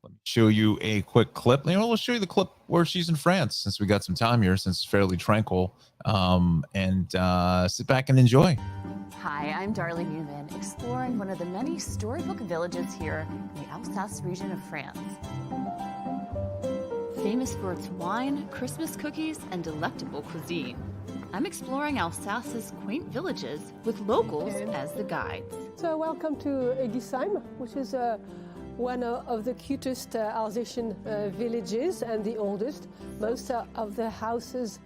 let me show you a quick clip. We'll show you the clip where she's in France, since we got some time here, since it's fairly tranquil. And sit back and enjoy. Hi, I'm Darley Newman, exploring one of the many storybook villages here in the Alsace region of France. Famous for its wine, Christmas cookies, and delectable cuisine, I'm exploring Alsace's quaint villages with locals as the guides. So welcome to Egisheim, which is one of the cutest Alsatian villages and the oldest. Most of the houses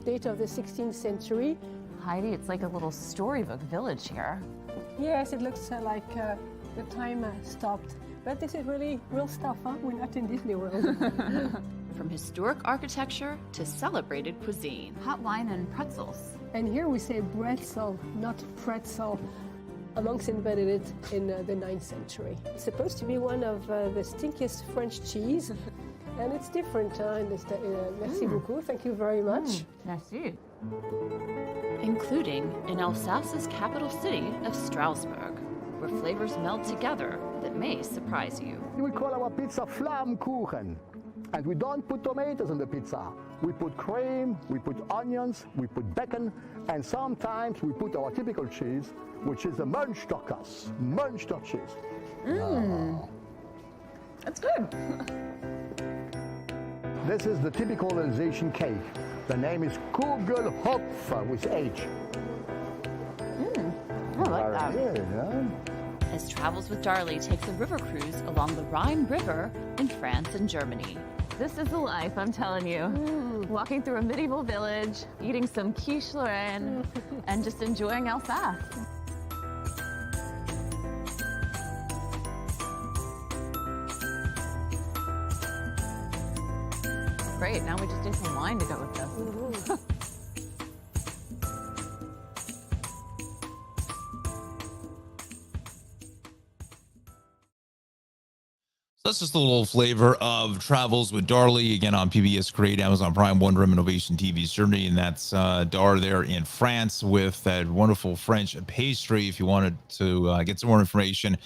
date of the 16th century. Heidi, it's like a little storybook village here. Yes, it looks like the time stopped. But this is really real stuff, huh? We're not in Disney World. From historic architecture to celebrated cuisine. Hot wine and pretzels. And here we say bretzel, not pretzel. A monks invented it in the 9th century. It's supposed to be one of the stinkiest French cheese. And it's different. Merci beaucoup. Thank you very much. Merci. Including in Alsace's capital city of Strasbourg, where flavors meld together that may surprise you. We call our pizza Flammkuchen. And we don't put tomatoes on the pizza. We put cream, we put onions, we put bacon, and sometimes we put our typical cheese, which is the Münsterkäse, Münster cheese. That's good. This is the typical Alsatian cake. The name is Kugelhopf with H. I like that. Yeah. As Travels with Darley takes a river cruise along the Rhine River in France and Germany. This is the life, I'm telling you. Walking through a medieval village, eating some quiche Lorraine, and just enjoying Alsace. Great, now we just need some wine to go with this. That's just a little flavor of Travels with Darley, again on PBS Create, Amazon Prime, Wonderim, and Ovation TV's journey. And that's Dar there in France with that wonderful French pastry. If you wanted to get some more information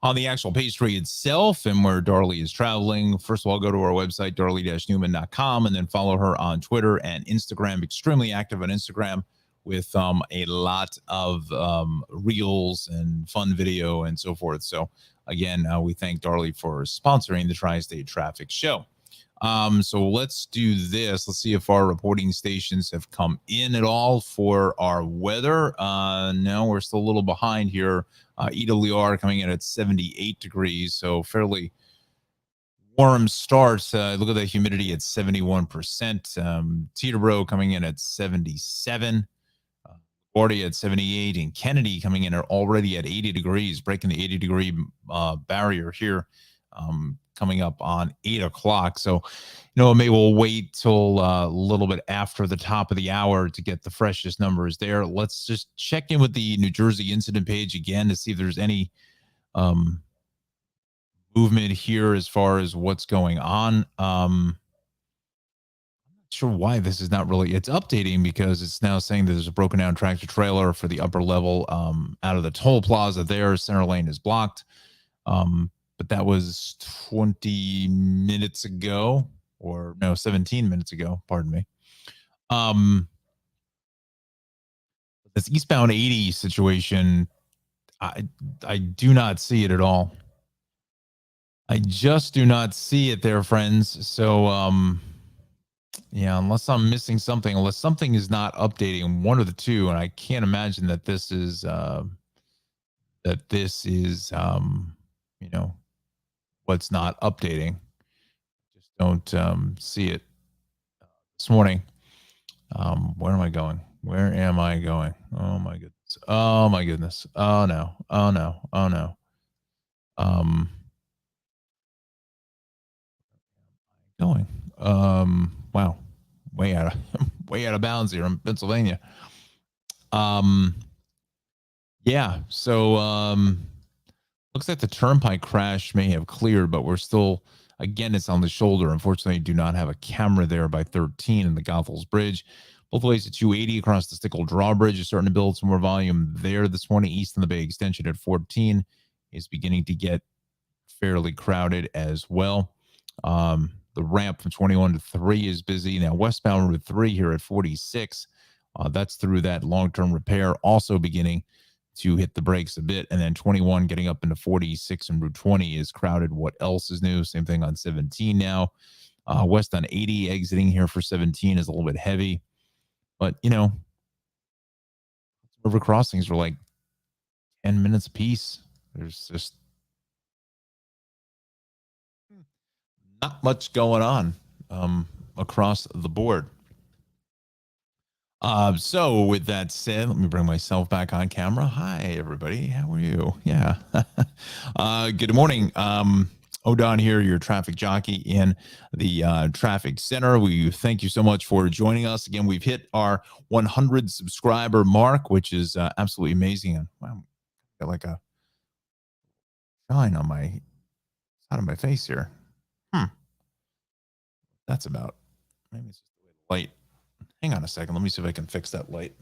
on the actual pastry itself and where Darlie is traveling, first of all, go to our website, darlie-newman.com, and then follow her on Twitter and Instagram. Extremely active on Instagram with a lot of reels and fun video and so forth. So again, we thank Darlie for sponsoring the Tri-State Traffic Show. So let's do this. Let's see if our reporting stations have come in at all for our weather. No, we're still a little behind here. EWR coming in at 78 degrees, so fairly warm start. Look at the humidity at 71%. Teterboro coming in at 77. LaGuardia at 78, and Kennedy coming in already at 80 degrees, breaking the 80-degree barrier here. Coming up on 8 o'clock. So, maybe we'll wait till a little bit after the top of the hour to get the freshest numbers there. Let's just check in with the New Jersey incident page again to see if there's any movement here as far as what's going on. I'm not sure why this is not really, it's updating because it's now saying that there's a broken down tractor trailer for the upper level out of the toll plaza there. Center lane is blocked. But that was 20 minutes ago, or no, 17 minutes ago, pardon me. This eastbound 80 situation, I do not see it at all. I just do not see it there, friends. So, yeah, unless I'm missing something, unless something is not updating, one of the two, and I can't imagine that this is, what's not updating. Just don't see it this morning. Where am I going? Where am I going? Oh my goodness. Oh my goodness. Oh no. Oh no. Oh no. Going. Wow. Way out of bounds here in Pennsylvania. Yeah. So looks like the turnpike crash may have cleared, but we're still, again, it's on the shoulder. Unfortunately, do not have a camera there by 13 in the Goethals Bridge. Both ways at 280 across the Stickle Drawbridge is starting to build some more volume there this morning. East on the Bay Extension at 14 is beginning to get fairly crowded as well. The ramp from 21 to 3 is busy. Now, westbound Route 3 here at 46. That's through that long-term repair, also beginning to hit the brakes a bit. And then 21 getting up into 46 and Route 20 is crowded. What else is new? Same thing on 17 now. West on 80 exiting here for 17 is a little bit heavy. But, river crossings are like 10 minutes apiece. There's just not much going on across the board. So with that said, let me bring myself back on camera. Hi, everybody. How are you? Yeah. Good morning. Odon here, your traffic jockey in the traffic center. We thank you so much for joining us. Again, we've hit our 100 subscriber mark, which is absolutely amazing. And wow, got like a shine on my side of my face here. That's about, maybe it's just the light. Hang on a second. Let me see if I can fix that light.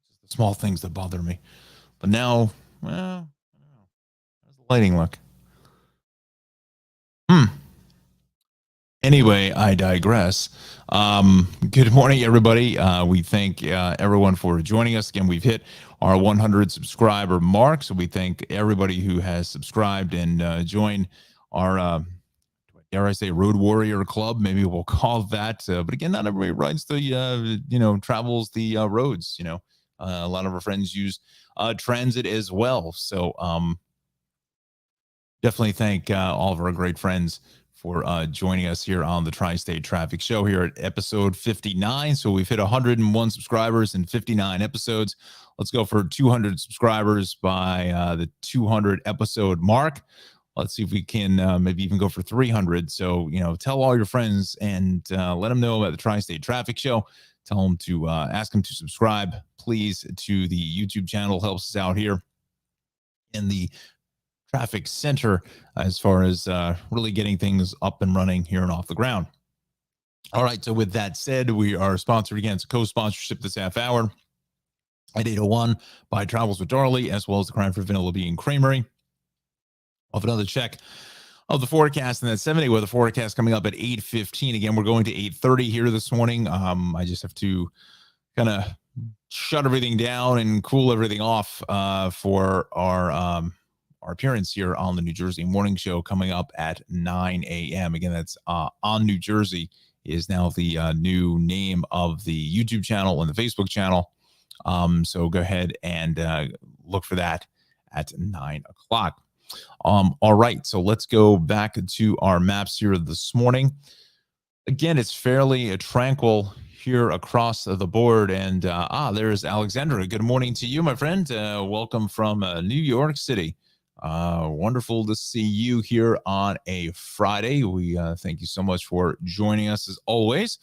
Just the small things that bother me. But now, well, how's the lighting look? Anyway, I digress. Good morning, everybody. We thank everyone for joining us. Again, we've hit our 100 subscriber mark, so we thank everybody who has subscribed and joined our, dare I say, Road Warrior Club. Maybe we'll call that. But again, not everybody rides the, travels the roads. A lot of our friends use transit as well. So definitely thank all of our great friends for joining us here on the Tri-State Traffic Show here at episode 59. So we've hit 101 subscribers in 59 episodes. Let's go for 200 subscribers by the 200 episode mark. Let's see if we can maybe even go for 300. So, tell all your friends and let them know about the Tri-State Traffic Show. Tell them to ask them to subscribe, please, to the YouTube channel. Helps us out here in the traffic center as far as really getting things up and running here and off the ground. All right. So with that said, we are sponsored again. It's a co-sponsorship this half hour at 8:01 by Travels with Darley, as well as the Cranford Vanilla Bean Creamery. Off another check of the forecast, and that 7-day weather forecast coming up at 8:15. Again, we're going to 8:30 here this morning. I just have to kind of shut everything down and cool everything off for our appearance here on the New Jersey Morning Show coming up at 9 a.m. Again, that's On New Jersey is now the new name of the YouTube channel and the Facebook channel. So go ahead and look for that at 9 o'clock. All right, so let's go back to our maps here this morning. Again, it's fairly tranquil here across the board. And there's Alexandra. Good morning to you, my friend. Welcome from New York City. Wonderful to see you here on a Friday. We thank you so much for joining us as always.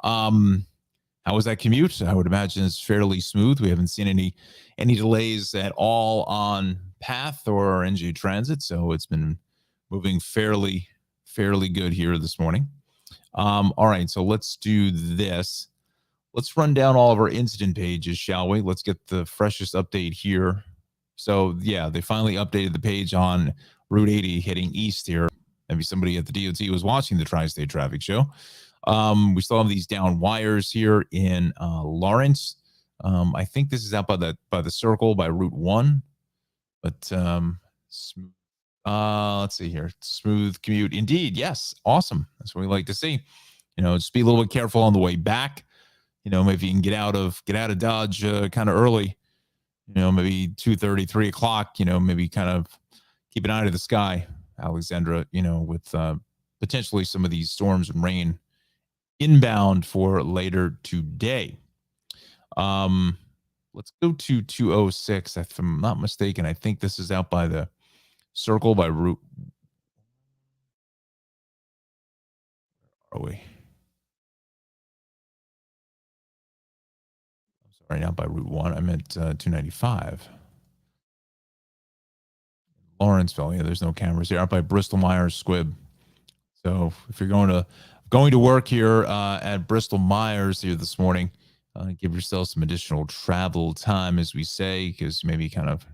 How was that commute? I would imagine it's fairly smooth. We haven't seen any delays at all on Path or NJ Transit, so it's been moving fairly good here this morning. All right, so let's do this. Let's run down all of our incident pages, shall we? Let's get the freshest update here. So yeah, they finally updated the page on Route 80 heading east here. Maybe somebody at the DOT was watching the Tri-State Traffic Show. We still have these down wires here in Lawrence. I think this is out by the circle by Route 1. But let's see here. Smooth commute. Indeed. Yes. Awesome. That's what we like to see. Just be a little bit careful on the way back. Maybe you can get out of Dodge kind of early. Maybe 2:30, 3 o'clock. Maybe kind of keep an eye to the sky, Alexandra. With potentially some of these storms and rain inbound for later today. Let's go to 206. If I'm not mistaken, I think this is out by the circle by Route. Where are we? I'm sorry, not by Route 1. I meant 295. Lawrenceville. Yeah, there's no cameras here. Out by Bristol Myers Squibb. So if you're going to work here at Bristol Myers here this morning, give yourself some additional travel time, as we say, because maybe kind of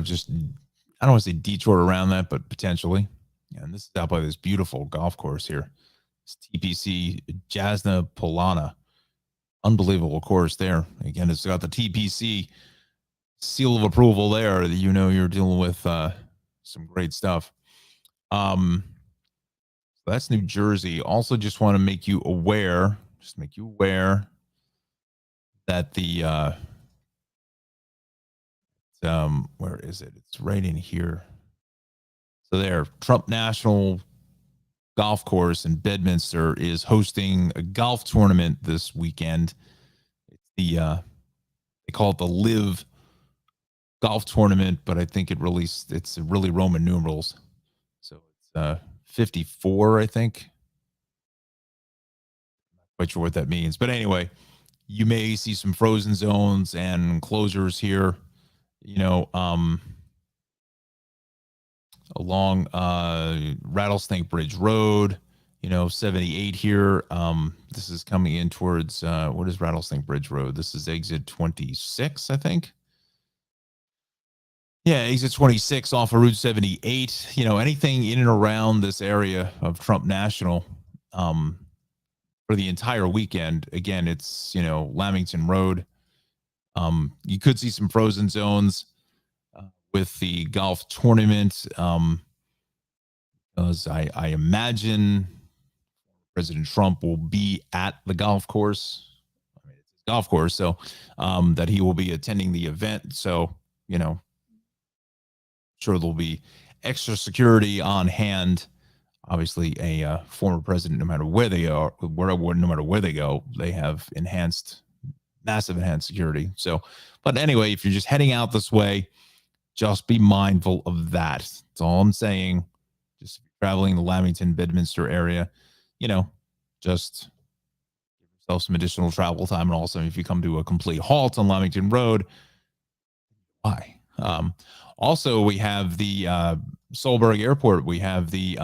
just, I don't want to say detour around that, but potentially. And this is out by this beautiful golf course here. It's TPC Jasna Polana. Unbelievable course there. Again, it's got the TPC seal of approval there that you're dealing with some great stuff. So that's New Jersey. Also, just want to make you aware that the where is it? It's right in here. So there, Trump National Golf Course in Bedminster is hosting a golf tournament this weekend. It's they call it the Live Golf Tournament, but I think it's really Roman numerals. So it's 54, I think. Not quite sure what that means, but anyway, you may see some frozen zones and closures here. Along Rattlesnake Bridge Road, 78 here. This is coming in towards what is Rattlesnake Bridge Road? This is exit 26, I think. Yeah, exit 26 off of Route 78. Anything in and around this area of Trump National for the entire weekend. Again, it's Lamington Road. You could see some frozen zones with the golf tournament, because I imagine President Trump will be at the golf course. I mean, it's a golf course, so that he will be attending the event. So, sure there'll be extra security on hand. Obviously, a former president, no matter where they are, no matter where they go, they have massive enhanced security. So, but anyway, if you're just heading out this way, just be mindful of that. That's all I'm saying. Just traveling the Lamington, Bedminster area, just give yourself some additional travel time. And also, if you come to a complete halt on Lamington Road, why? Also, we have the Solberg Airport, we have the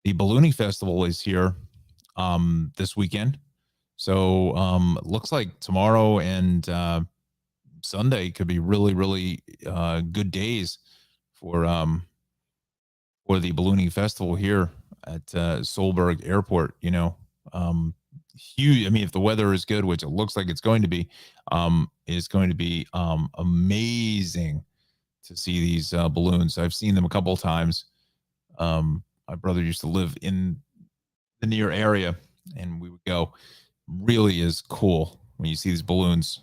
ballooning festival is here this weekend. So looks like tomorrow and Sunday could be really, really good days for the ballooning festival here at Solberg Airport. Huge. I mean, if the weather is good, which it looks like it's going to be, is going to be amazing to see these balloons. I've seen them a couple of times. My brother used to live in the near area, and we would go. Really is cool when you see these balloons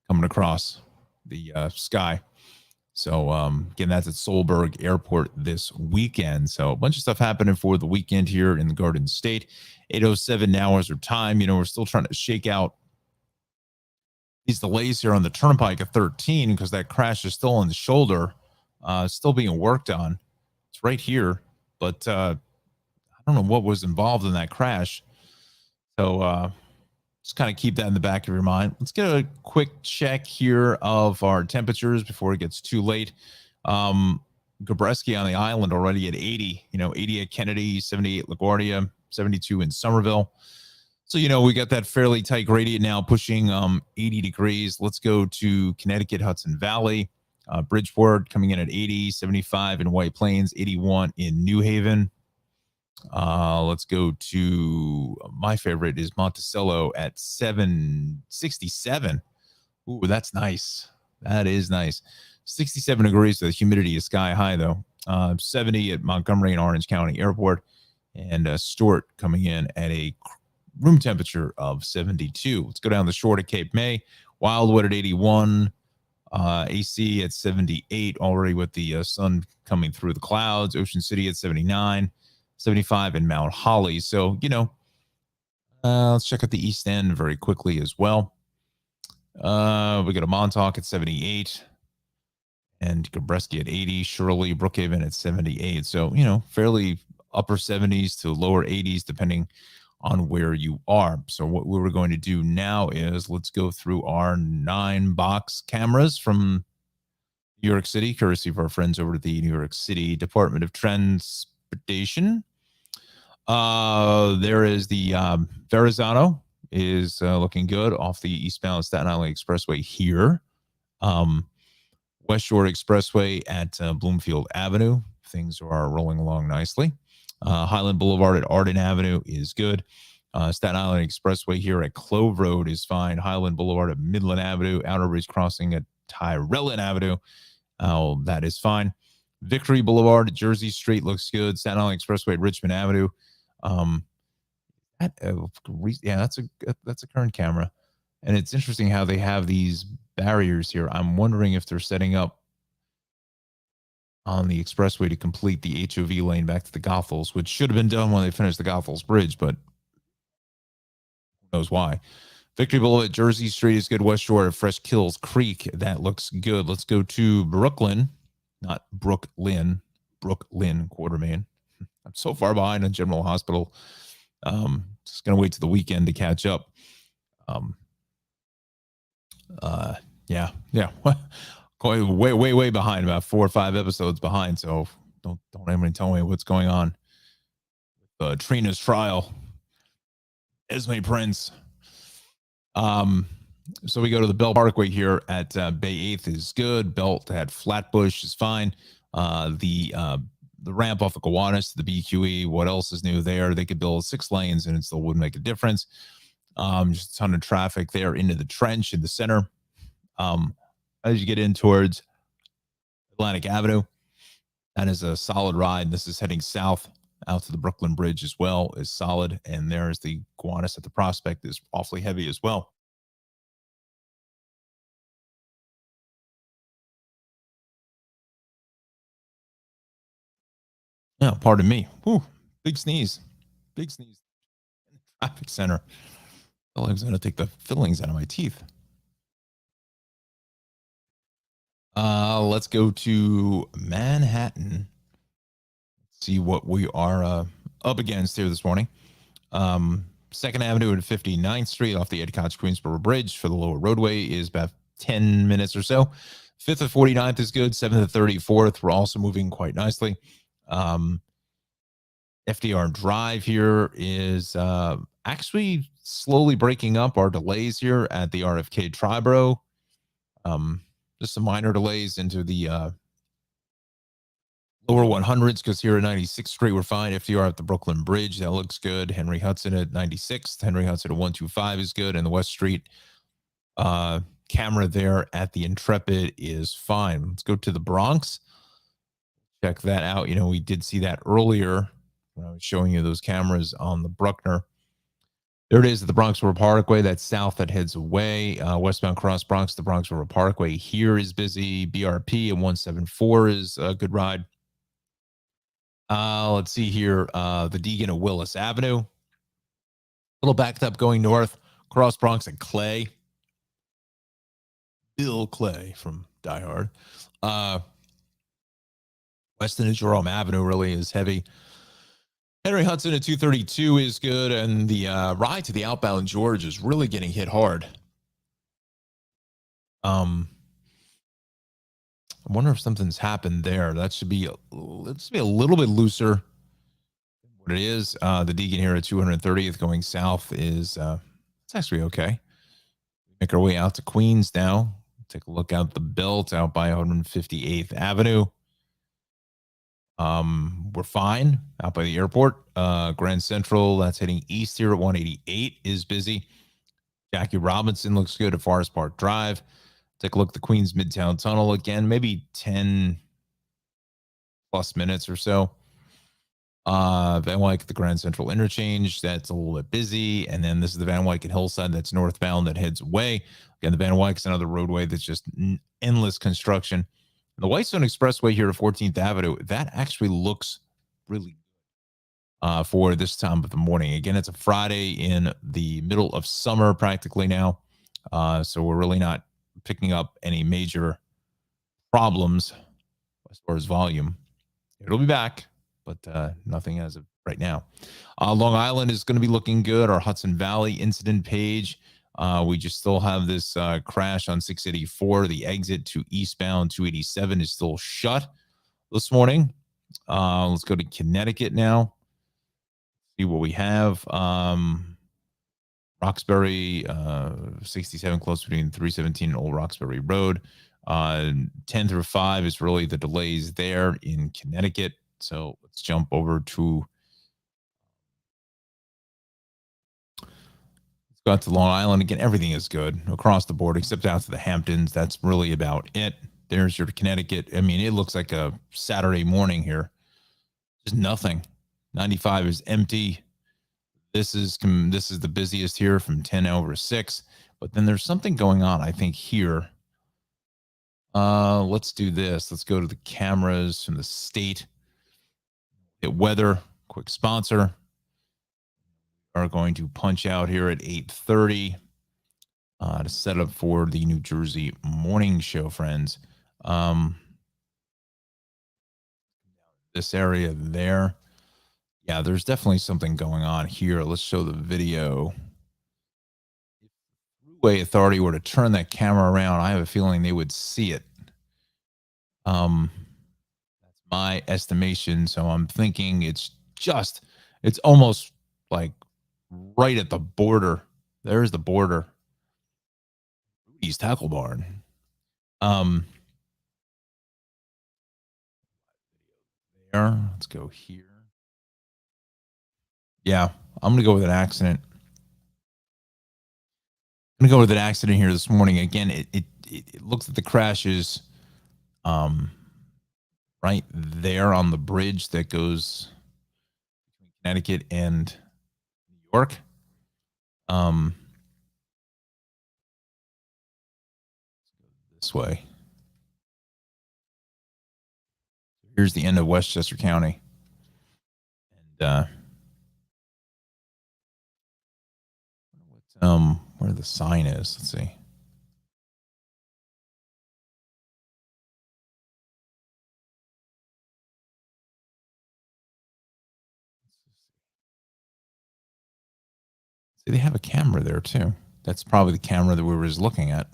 coming across the sky. So again, that's at Solberg Airport this weekend. So a bunch of stuff happening for the weekend here in the Garden State. 8:07 now is our time. We're still trying to shake out these delays here on the Turnpike at 13 because that crash is still on the shoulder, still being worked on. It's right here, but I don't know what was involved in that crash. So just kind of keep that in the back of your mind. Let's get a quick check here of our temperatures before it gets too late. Gabreski on the island already at 80, 80 at Kennedy, 78 LaGuardia, 72 in Somerville. So, we got that fairly tight gradient now pushing 80 degrees. Let's go to Connecticut, Hudson Valley, Bridgeport coming in at 80, 75 in White Plains, 81 in New Haven. Let's go to my favorite is Monticello at 767. Ooh, that's nice. That is nice. 67 degrees. The humidity is sky high though. 70 at Montgomery and Orange County Airport, and Stuart coming in at a room temperature of 72. Let's go down the shore to Cape May. Wildwood at 81. AC at 78 already with the sun coming through the clouds. Ocean City at 79. 75 in Mount Holly. So, let's check out the East End very quickly as well. We got a Montauk at 78 and Gabreski at 80, Shirley, Brookhaven at 78. So, fairly upper 70s to lower 80s, depending on where you are. So what we were going to do now is let's go through our 9-box cameras from New York City, courtesy of our friends over at the New York City Department of Transportation. There is the Verrazano is looking good off the eastbound Staten Island Expressway here. West Shore Expressway at Bloomfield Avenue. Things are rolling along nicely. Highland Boulevard at Arden Avenue is good. Staten Island Expressway here at Clove Road is fine. Highland Boulevard at Midland Avenue. Outer Ridge Crossing at Tyrellin Avenue. That is fine. Victory Boulevard at Jersey Street looks good. Staten Island Expressway at Richmond Avenue. That's a current camera. And it's interesting how they have these barriers here. I'm wondering if they're setting up on the expressway to complete the HOV lane back to the Goethals, which should have been done when they finished the Goethals Bridge, but who knows why. Victory Boulevard at Jersey Street is good. West Shore at Fresh Kills Creek, that looks good. Let's go to Brooklyn, not Brooklyn, Brooklyn Quartermain. I'm so far behind on General Hospital. Just going to wait to the weekend to catch up. Yeah. way behind, about 4 or 5 episodes behind. So don't anybody tell me what's going on with Trina's trial. Esme Prince. So we go to the Bell Parkway here at Bay 8th is good. Belt at Flatbush is fine. The ramp off of Gowanus to the BQE. What else is new there? They could build 6 lanes and it still wouldn't make a difference. Just a ton of traffic there into the trench in the center. As you get in towards Atlantic Avenue, that is a solid ride. This is heading south out to the Brooklyn Bridge as well, is solid. And there's the Gowanus at the Prospect is awfully heavy as well. Yeah, pardon me. Whew, big sneeze. Traffic center. I was going to take the fillings out of my teeth. Let's go to Manhattan. See what we are up against here this morning. 2nd Avenue and 59th Street off the Edcotts Queensboro Bridge for the lower roadway is about 10 minutes or so. 5th of 49th is good. 7th of 34th, we're also moving quite nicely. FDR Drive here is actually slowly breaking up our delays here at the RFK Triborough. Just some minor delays into the lower 100s because here at 96th Street, we're fine. FDR at the Brooklyn Bridge, that looks good. Henry Hudson at 96th. Henry Hudson at 125 is good. And the West Street camera there at the Intrepid is fine. Let's go to the Bronx. Check that out. You know, we did see that earlier when I was showing you those cameras on the Bruckner. There it is at the Bronx River Parkway. That's south that heads away. Westbound Cross Bronx, the Bronx River Parkway here is busy. BRP and 174 is a good ride. Let's see here. The Deegan at Willis Avenue. A little backed up going north. Cross Bronx and Clay. Bill Clay from Die Hard. Weston and Jerome Avenue really is heavy. Henry Hudson at 232 is good, and the ride to the outbound George is really getting hit hard. I wonder if something's happened there. That should be let's be a little bit looser than what it is. The Deegan here at 230th going south is it's actually okay. Make our way out to Queens now. Take a look out the belt out by 158th Avenue. We're fine out by the airport. Grand Central, that's heading east here at 188 is busy. Jackie Robinson looks good at Forest Park Drive. Take a look at the Queens Midtown Tunnel again, maybe 10 plus minutes or so. Van Wyck at the Grand Central Interchange, that's a little bit busy. And then this is the Van Wyck at Hillside, that's northbound that heads away. Again, the Van Wyck is another roadway that's just endless construction. The Whitestone Expressway here to 14th Avenue, that actually looks really good for this time of the morning. Again, it's a Friday in the middle of summer practically now. So we're really not picking up any major problems as far as volume. It'll be back, but nothing as of right now. Long Island is going to be looking good. Our Hudson Valley incident page. We just still have this crash on 684. The exit to eastbound 287 is still shut this morning. Let's go to Connecticut now. See what we have. Roxbury, 67 close between 317 and Old Roxbury Road. 10 through 5 is really the delays there in Connecticut. So let's jump over to got to Long Island. Again, everything is good across the board except out to the Hamptons. That's really about it. There's your Connecticut. I mean, it looks like a Saturday morning here. Just nothing. 95 is empty. This is the busiest here from 10 over 6. But then there's something going on, I think, here. Let's do this. Let's go to the cameras from the state. Hit weather, quick sponsor. Are going to punch out here at 8:30 to set up for the New Jersey morning show, friends. This area there. Yeah, there's definitely something going on here. Let's show the video. If the Thruway Authority were to turn that camera around, I have a feeling they would see it. That's my estimation. So I'm thinking it's almost like right at the border. There's the border. East Tackle Barn. There. Let's go here. Yeah, I'm gonna go with an accident. I'm gonna go with an accident here this morning. Again, it looks like the crash is right there on the bridge that goes between Connecticut and New York. This way. Here's the end of Westchester County. And where the sign is. Let's see. See, they have a camera there too. That's probably the camera that we were just looking at.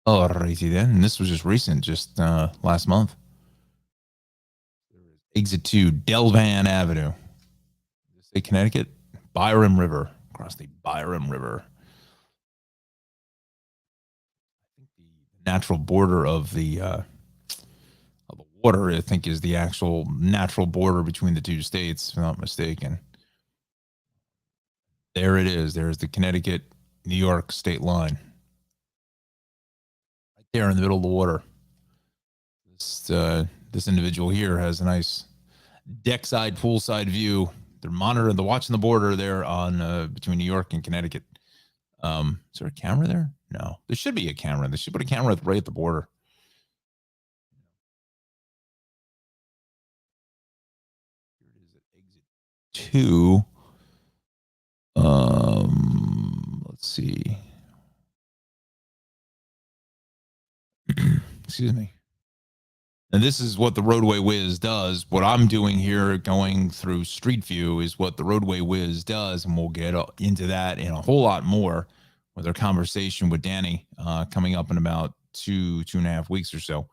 All righty then. And this was just recent, just last month. Exit 2, Delvan Avenue. Say Connecticut, Byram River, across the Byram River. I think the natural border of the water, I think, is the actual natural border between the two states, if I'm not mistaken. There it is. There's the Connecticut, New York state line. Right there in the middle of the water. This individual here has a nice deckside, poolside view. They're watching the border there on between New York and Connecticut. Is there a camera there? No, there should be a camera. They should put a camera right at the border. Here it is at exit 2. Let's see. Excuse me. And this is what the Roadway Whiz does. What I'm doing here, going through Street View, is what the Roadway Whiz does, and we'll get into that and a whole lot more with our conversation with Danny coming up in about 2.5 weeks or so.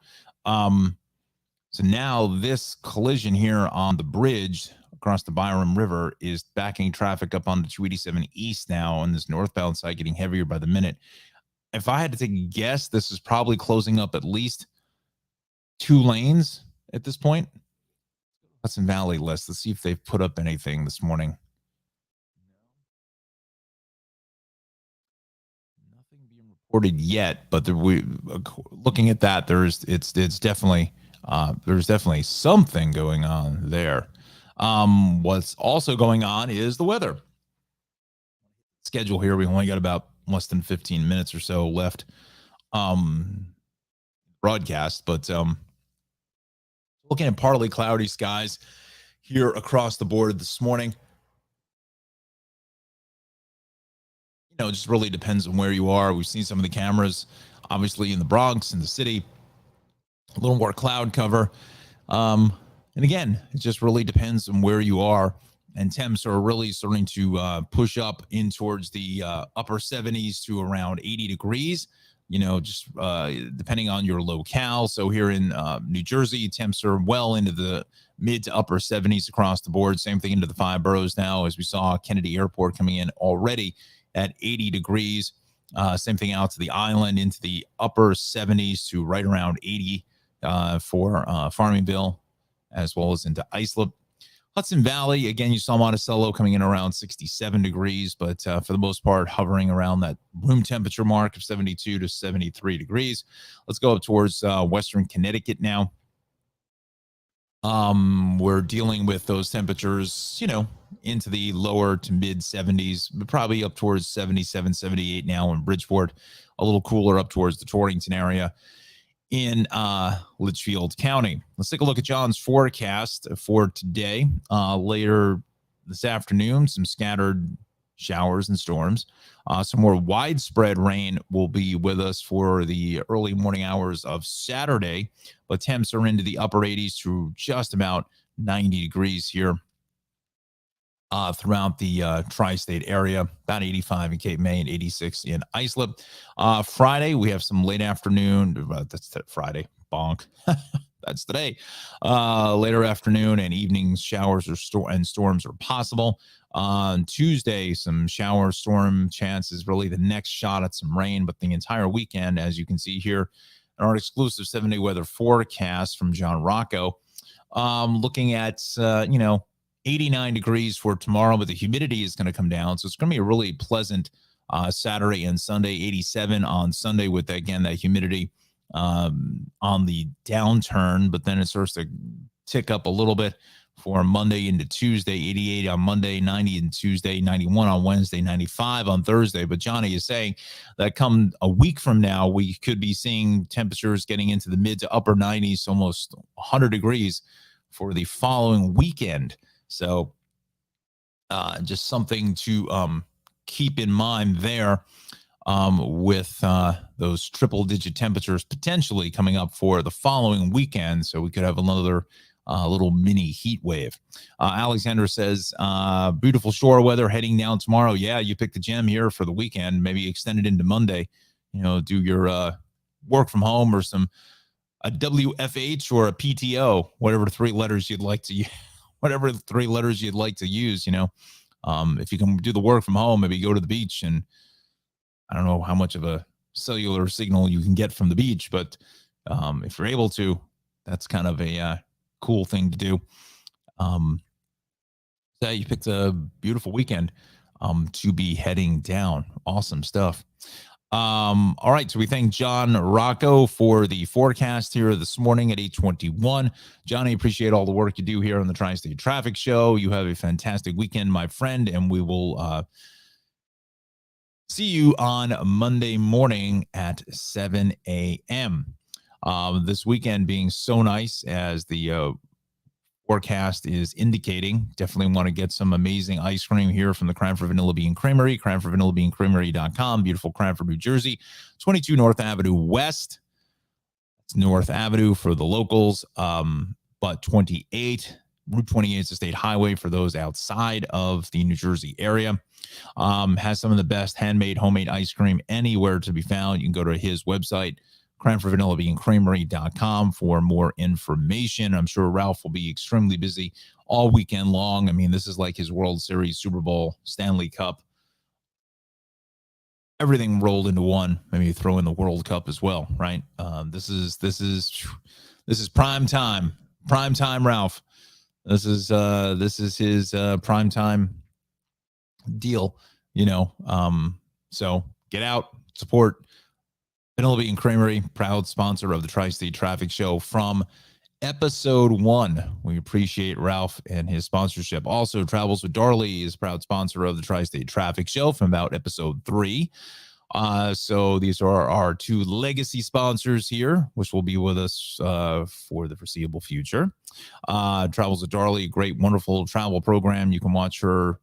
So now this collision here on the bridge across the Byram River is backing traffic up onto 287 East now on this northbound side, getting heavier by the minute. If I had to take a guess, this is probably closing up at least 2 lanes at this point. Hudson Valley list. Let's see if they've put up anything this morning. Nothing being reported yet, but looking at that, there's definitely something going on there. What's also going on is the weather schedule here. We only got about less than 15 minutes or so left broadcast, but looking at partly cloudy skies here across the board this morning. You know, it just really depends on where you are. We've seen some of the cameras, obviously, in the Bronx, in the city, a little more cloud cover. And again, it just really depends on where you are. And temps are really starting to push up in towards the upper 70s to around 80 degrees. You know, just depending on your locale. So here in New Jersey, temps are well into the mid to upper 70s across the board. Same thing into the 5 boroughs now, as we saw Kennedy Airport coming in already at 80 degrees. Same thing out to the island into the upper 70s to right around 80 for Farmingville, as well as into Islip. Hudson Valley, again, you saw Monticello coming in around 67 degrees, but for the most part, hovering around that room temperature mark of 72 to 73 degrees. Let's go up towards Western Connecticut now. We're dealing with those temperatures, you know, into the lower to mid 70s, but probably up towards 77, 78 now in Bridgeport, a little cooler up towards the Torrington area in Litchfield County. Let's take a look at John's forecast for today. Later this afternoon, some scattered showers and storms. Some more widespread rain will be with us for the early morning hours of Saturday, but temps are into the upper 80s to just about 90 degrees here throughout the tri-state area, about 85 in Cape May and 86 in Islip. Friday, we have some late afternoon. That's Friday. Bonk. That's today. Later afternoon and evening showers and storms are possible. On Tuesday, some shower storm chances, really the next shot at some rain, but the entire weekend, as you can see here, our exclusive 7-day weather forecast from Jon Rocco. Looking at, 89 degrees for tomorrow, but the humidity is going to come down. So it's going to be a really pleasant Saturday and Sunday. 87 on Sunday with, again, that humidity on the downturn, but then it starts to tick up a little bit for Monday into Tuesday. 88 on Monday, 90 on Tuesday, 91 on Wednesday, 95 on Thursday. But Johnny is saying that come a week from now, we could be seeing temperatures getting into the mid to upper 90s, almost 100 degrees for the following weekend. So just something to keep in mind there with those triple-digit temperatures potentially coming up for the following weekend. So we could have another little mini heat wave. Alexander says, beautiful shore weather heading down tomorrow. Yeah, you picked the gem here for the weekend. Maybe extend it into Monday. You know, do your work from home or a WFH or a PTO, whatever 3 letters you'd like to use, whatever 3 letters you'd like to use, if you can do the work from home, maybe go to the beach. And I don't know how much of a cellular signal you can get from the beach, but if you're able to, that's kind of a cool thing to do. So you picked a beautiful weekend to be heading down. Awesome stuff. All right, so we thank Jon Rocco for the forecast here this morning at 8:21. Johnny, appreciate all the work you do here on the Tri-State Traffic Show. You have a fantastic weekend, my friend, and we will see you on Monday morning at 7 a.m. This weekend being so nice as the forecast is indicating. Definitely want to get some amazing ice cream here from the Cranford Vanilla Bean Creamery, CranfordVanillaBeanCreamery.com, beautiful Cranford, New Jersey, 22 North Avenue West. It's North Avenue for the locals, but 28, Route 28 is the state highway for those outside of the New Jersey area. Has some of the best handmade, homemade ice cream anywhere to be found. You can go to his website, CranfordVanillaBeanCreamery.com, for more information. I'm sure Ralph will be extremely busy all weekend long. I mean, this is like his World Series, Super Bowl, Stanley Cup, everything rolled into one. Maybe throw in the World Cup as well, right? This is prime time, Ralph. This is his prime time deal, so get out, support Vanilla Bean Creamery, proud sponsor of the Tri-State Traffic Show from episode 1. We appreciate Ralph and his sponsorship. Also, Travels with Darley is proud sponsor of the Tri-State Traffic Show from about episode 3. So these are our 2 legacy sponsors here, which will be with us for the foreseeable future. Travels with Darley, great, wonderful travel program. You can watch her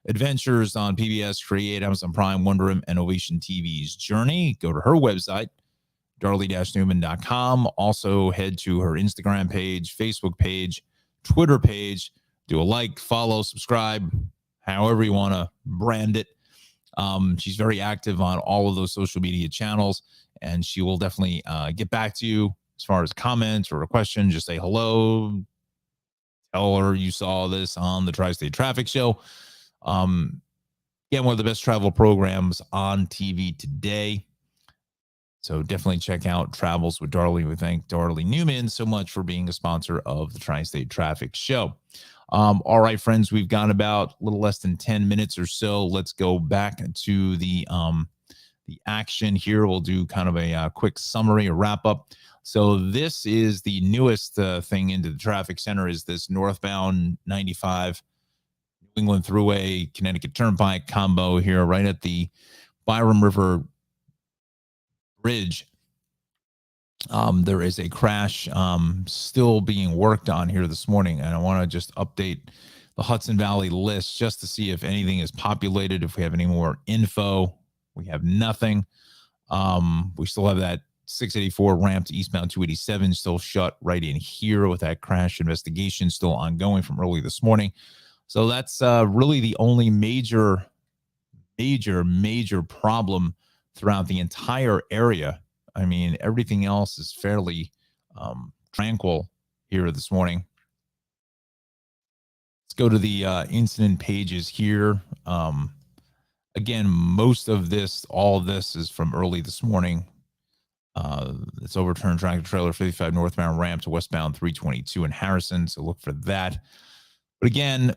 adventures on PBS Create, Amazon Prime, Wonderum, and Ovation TV's Journey. Go to her website, darley-newman.com. Also head to her Instagram page, Facebook page, Twitter page. Do a like, follow, subscribe, however you want to brand it. She's very active on all of those social media channels, and she will definitely get back to you as far as comments or a question. Just say hello. Tell her you saw this on the Tri-State Traffic Show. Again, one of the best travel programs on TV today. So definitely check out Travels with Darley. We thank Darley Newman so much for being a sponsor of the Tri-State Traffic Show. All right, friends, we've got about a little less than 10 minutes or so. Let's go back to the action here. We'll do kind of a quick summary, a wrap up. So this is the newest thing into the traffic center, is this northbound 95 New England Thruway, Connecticut Turnpike combo here, right at the Byram River Bridge. There is a crash still being worked on here this morning, and I want to just update the Hudson Valley list just to see if anything is populated, if we have any more info. We have nothing. We still have that 684 ramp to eastbound 287 still shut right in here, with that crash investigation still ongoing from early this morning. So that's really the only major problem throughout the entire area. I mean, everything else is fairly tranquil here this morning. Let's go to the incident pages here. Again, most of this, all of this is from early this morning. It's overturned tractor trailer 55 northbound ramp to westbound 322 in Harrison, so look for that. But again,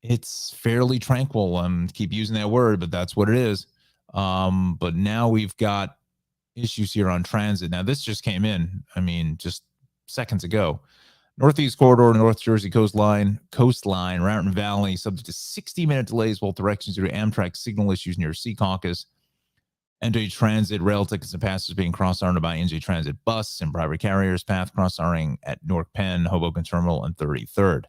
it's fairly tranquil. Keep using that word, but that's what it is. But now we've got issues here on transit. Now, this just came in, I mean, just seconds ago. Northeast Corridor, North Jersey coastline, Raritan Valley, subject to 60-minute delays, both directions due to Amtrak signal issues near Secaucus. NJ Transit rail tickets and passes being cross-armed by NJ Transit bus and private carriers. Path cross-arming at Newark Penn, Hoboken Terminal, and 33rd.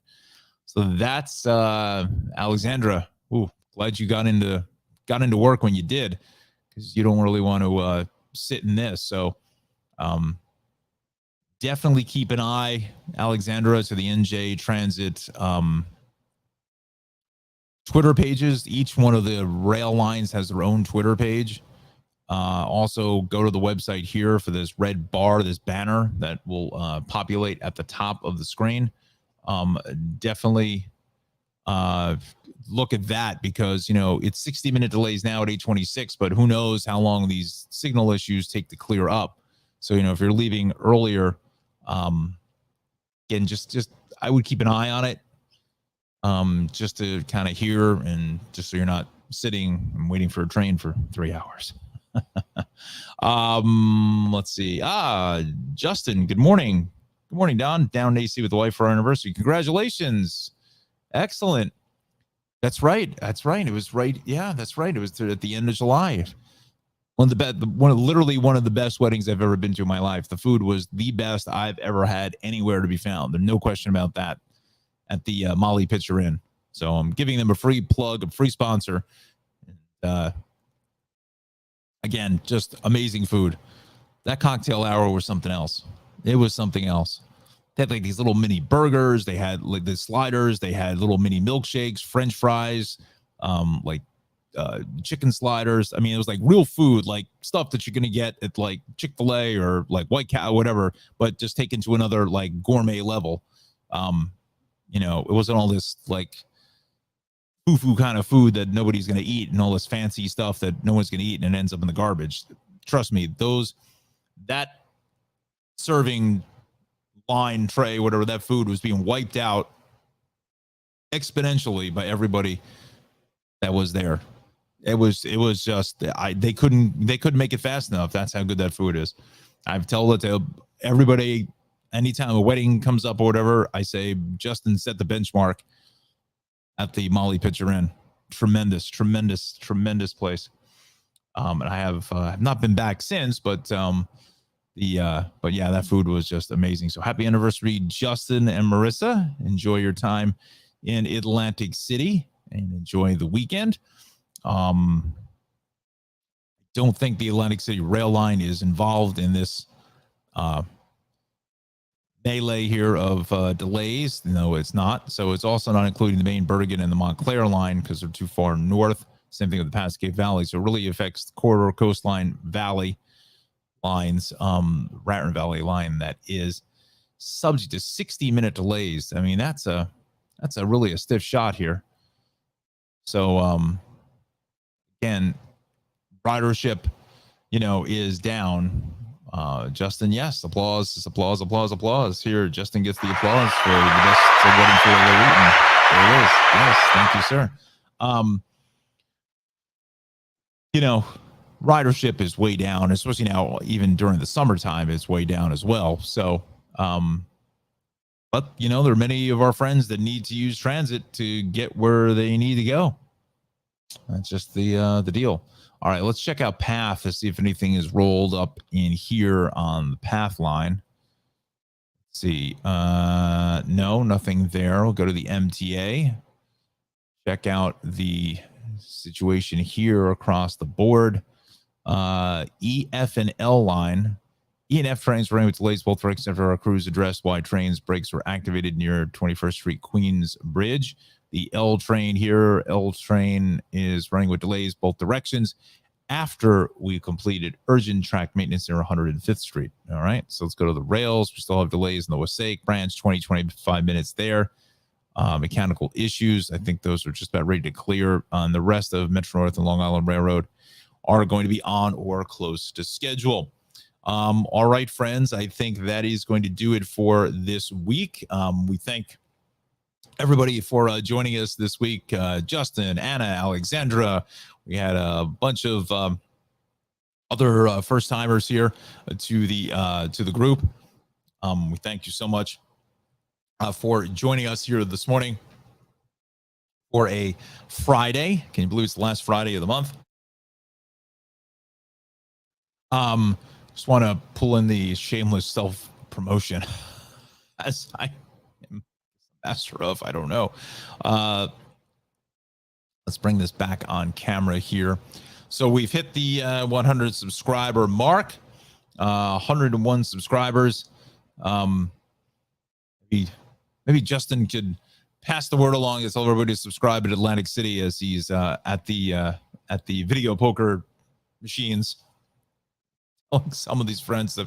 So that's Alexandra. Ooh, glad you got into work when you did, because you don't really want to sit in this. So definitely keep an eye, Alexandra, to the NJ Transit Twitter pages. Each one of the rail lines has their own Twitter page. Also, go to the website here for this red bar, this banner that will populate at the top of the screen. Definitely look at that, because it's 60-minute delays now at 8:26, but who knows how long these signal issues take to clear up. So if you're leaving earlier, again, just I would keep an eye on it, just to kind of hear, and just so you're not sitting and waiting for a train for 3 hours. Let's see. Justin, good morning. Good morning, Don. Down in AC with the wife for our anniversary. Congratulations. Excellent. That's right. It was right. Yeah, that's right. It was at the end of July. Literally one of the best weddings I've ever been to in my life. The food was the best I've ever had anywhere to be found. There's no question about that, at the Molly Pitcher Inn. So I'm giving them a free plug, a free sponsor. Again, just amazing food. That cocktail hour was something else. It was something else. They had like these little mini burgers. They had like the sliders. They had little mini milkshakes, French fries, chicken sliders. I mean, it was like real food, like stuff that you're going to get at like Chick-fil-A or like White Cow, whatever, but just taken to another like gourmet level. It wasn't all this like foo-foo kind of food that nobody's going to eat, and all this fancy stuff that no one's going to eat, and it ends up in the garbage. Trust me, that serving line tray, whatever, that food was being wiped out exponentially by everybody that was there. It was just they couldn't make it fast enough. That's how good that food is. I've told it to everybody anytime a wedding comes up or whatever. I say, Justin set the benchmark at the Molly Pitcher Inn. Tremendous place. And I have not been back since, but yeah, that food was just amazing. So happy anniversary, Justin and Marissa. Enjoy your time in Atlantic City and enjoy the weekend. Don't think the Atlantic City rail line is involved in this melee here of delays. No, it's not. So it's also not including the main Bergen and the Montclair line, because they're too far north. Same thing with the Pascape Valley. So it really affects the corridor coastline valley lines, Raritan Valley line, that is subject to 60-minute delays. I mean, that's a really a stiff shot here. So again, ridership, is down. Justin, yes, applause here. Justin gets the applause for the best wedding for Wheaton. There it is. Yes, thank you, sir. Ridership is way down, especially now, even during the summertime, it's way down as well. So, but there are many of our friends that need to use transit to get where they need to go. That's just the deal. All right, let's check out Path to see if anything is rolled up in here on the Path line. Let's see. No, nothing there. We'll go to the MTA. Check out the situation here across the board. E, F, and L line. E and F trains running with delays. Both directions after our crews addressed why trains brakes were activated near 21st Street Queens Bridge. The L train here, L train is running with delays both directions after we completed urgent track maintenance near 105th Street. All right, so let's go to the rails. We still have delays in the Wasake branch, 25 minutes there. Mechanical issues, I think those are just about ready to clear. On the rest of Metro North and Long Island Railroad are going to be on or close to schedule. All right, friends, I think that is going to do it for this week. We thank everybody for joining us this week. Justin, Anna, Alexandra. We had a bunch of other first timers here to the group. We thank you so much for joining us here this morning for a Friday. Can you believe it's the last Friday of the month? Just want to pull in the shameless self promotion as I am master of. I don't know. Let's bring this back on camera here. So we've hit the 100 subscriber mark. 101 subscribers. Maybe Justin could pass the word along and tell everybody to subscribe at Atlantic City as he's at the video poker machines. telling some of these friends that,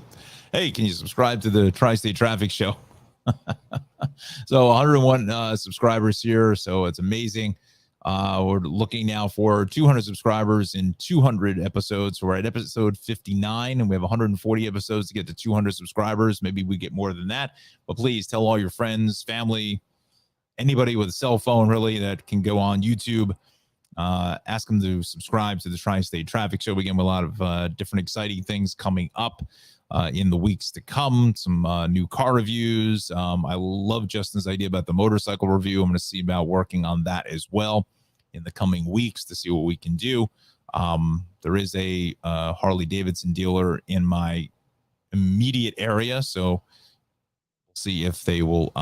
hey, can you subscribe to the Tri-State Traffic Show? So 101 subscribers here, so it's amazing. We're looking now for 200 subscribers in 200 episodes. So we're at episode 59, and we have 140 episodes to get to 200 subscribers. Maybe we get more than that, but please tell all your friends, family, anybody with a cell phone really that can go on YouTube. Ask them to subscribe to the Tri-State Traffic Show. Again, with a lot of different exciting things coming up in the weeks to come. Some new car reviews. I love Justin's idea about the motorcycle review. I'm going to see about working on that as well in the coming weeks to see what we can do. There is a Harley Davidson dealer in my immediate area, so we'll see if they will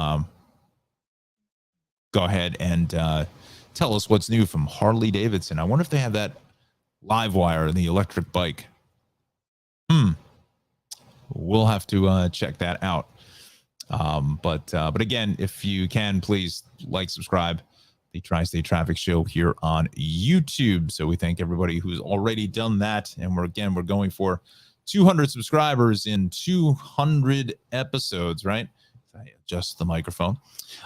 go ahead and tell us what's new from Harley Davidson. I wonder if they have that live wire in the electric bike. We'll have to check that out. But again, if you can, please like, subscribe the Tri-State Traffic Show here on YouTube. So we thank everybody who's already done that. And we're going for 200 subscribers in 200 episodes, right? I adjust the microphone.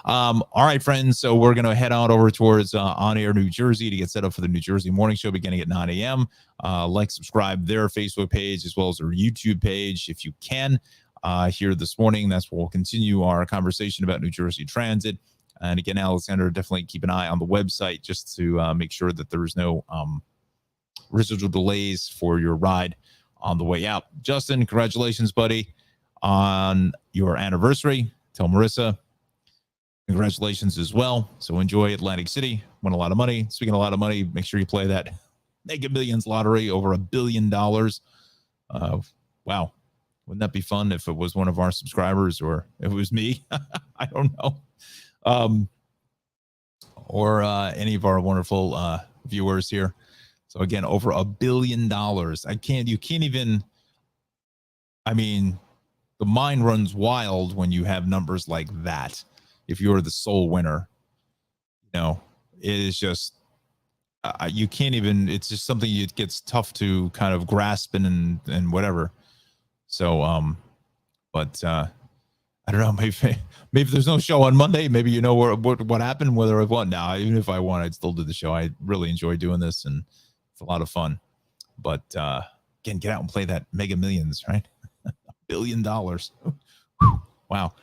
All right, friends. So we're going to head on over towards On Air New Jersey to get set up for the New Jersey Morning Show beginning at 9 a.m. Like, subscribe their Facebook page as well as their YouTube page if you can. Here this morning, that's where we'll continue our conversation about New Jersey Transit. And again, Alexander, definitely keep an eye on the website just to make sure that there's no residual delays for your ride on the way out. Justin, congratulations, buddy, on your anniversary. Tell Marissa congratulations as well. So enjoy Atlantic City. Won a lot of money. Speaking of a lot of money, make sure you play that Mega Millions lottery, over $1 billion. Wow. Wouldn't that be fun if it was one of our subscribers or if it was me? I don't know. Or any of our wonderful viewers here. So again, over $1 billion. You can't even, I mean, the mind runs wild when you have numbers like that. If you're the sole winner, you know, it is just, you can't even, it's just something it gets tough to kind of grasp and whatever. So, but I don't know, maybe if there's no show on Monday, maybe you know what happened, whether I won. Now, even if I won, I'd still do the show. I really enjoy doing this, and it's a lot of fun. But again, get out and play that Mega Millions, right? $1 billion. Wow.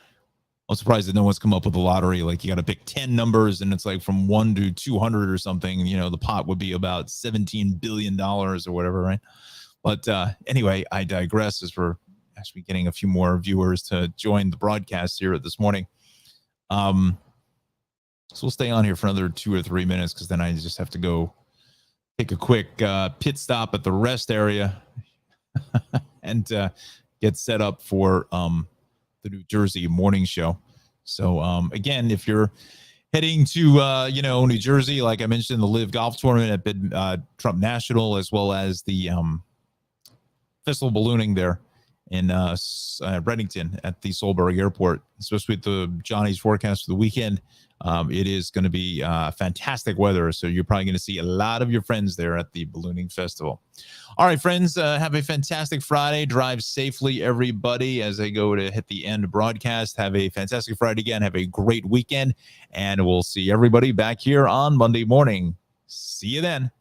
I'm surprised that no one's come up with a lottery. Like, you got to pick 10 numbers, and it's like from 1 to 200 or something. You know, the pot would be about $17 billion or whatever, right? But anyway, I digress as we're actually getting a few more viewers to join the broadcast here this morning. So we'll stay on here for another 2 or 3 minutes, because then I just have to go take a quick pit stop at the rest area and get set up for the New Jersey Morning Show. So again, if you're heading to New Jersey, like I mentioned, the Live Golf Tournament at Trump National, as well as the Festival Ballooning there in Reddington at the Solberg Airport, especially with the Johnny's forecast for the weekend. It is going to be fantastic weather, so you're probably going to see a lot of your friends there at the Ballooning Festival. All right, friends, have a fantastic Friday. Drive safely, everybody, as I go to hit the end broadcast. Have a fantastic Friday again. Have a great weekend, and we'll see everybody back here on Monday morning. See you then.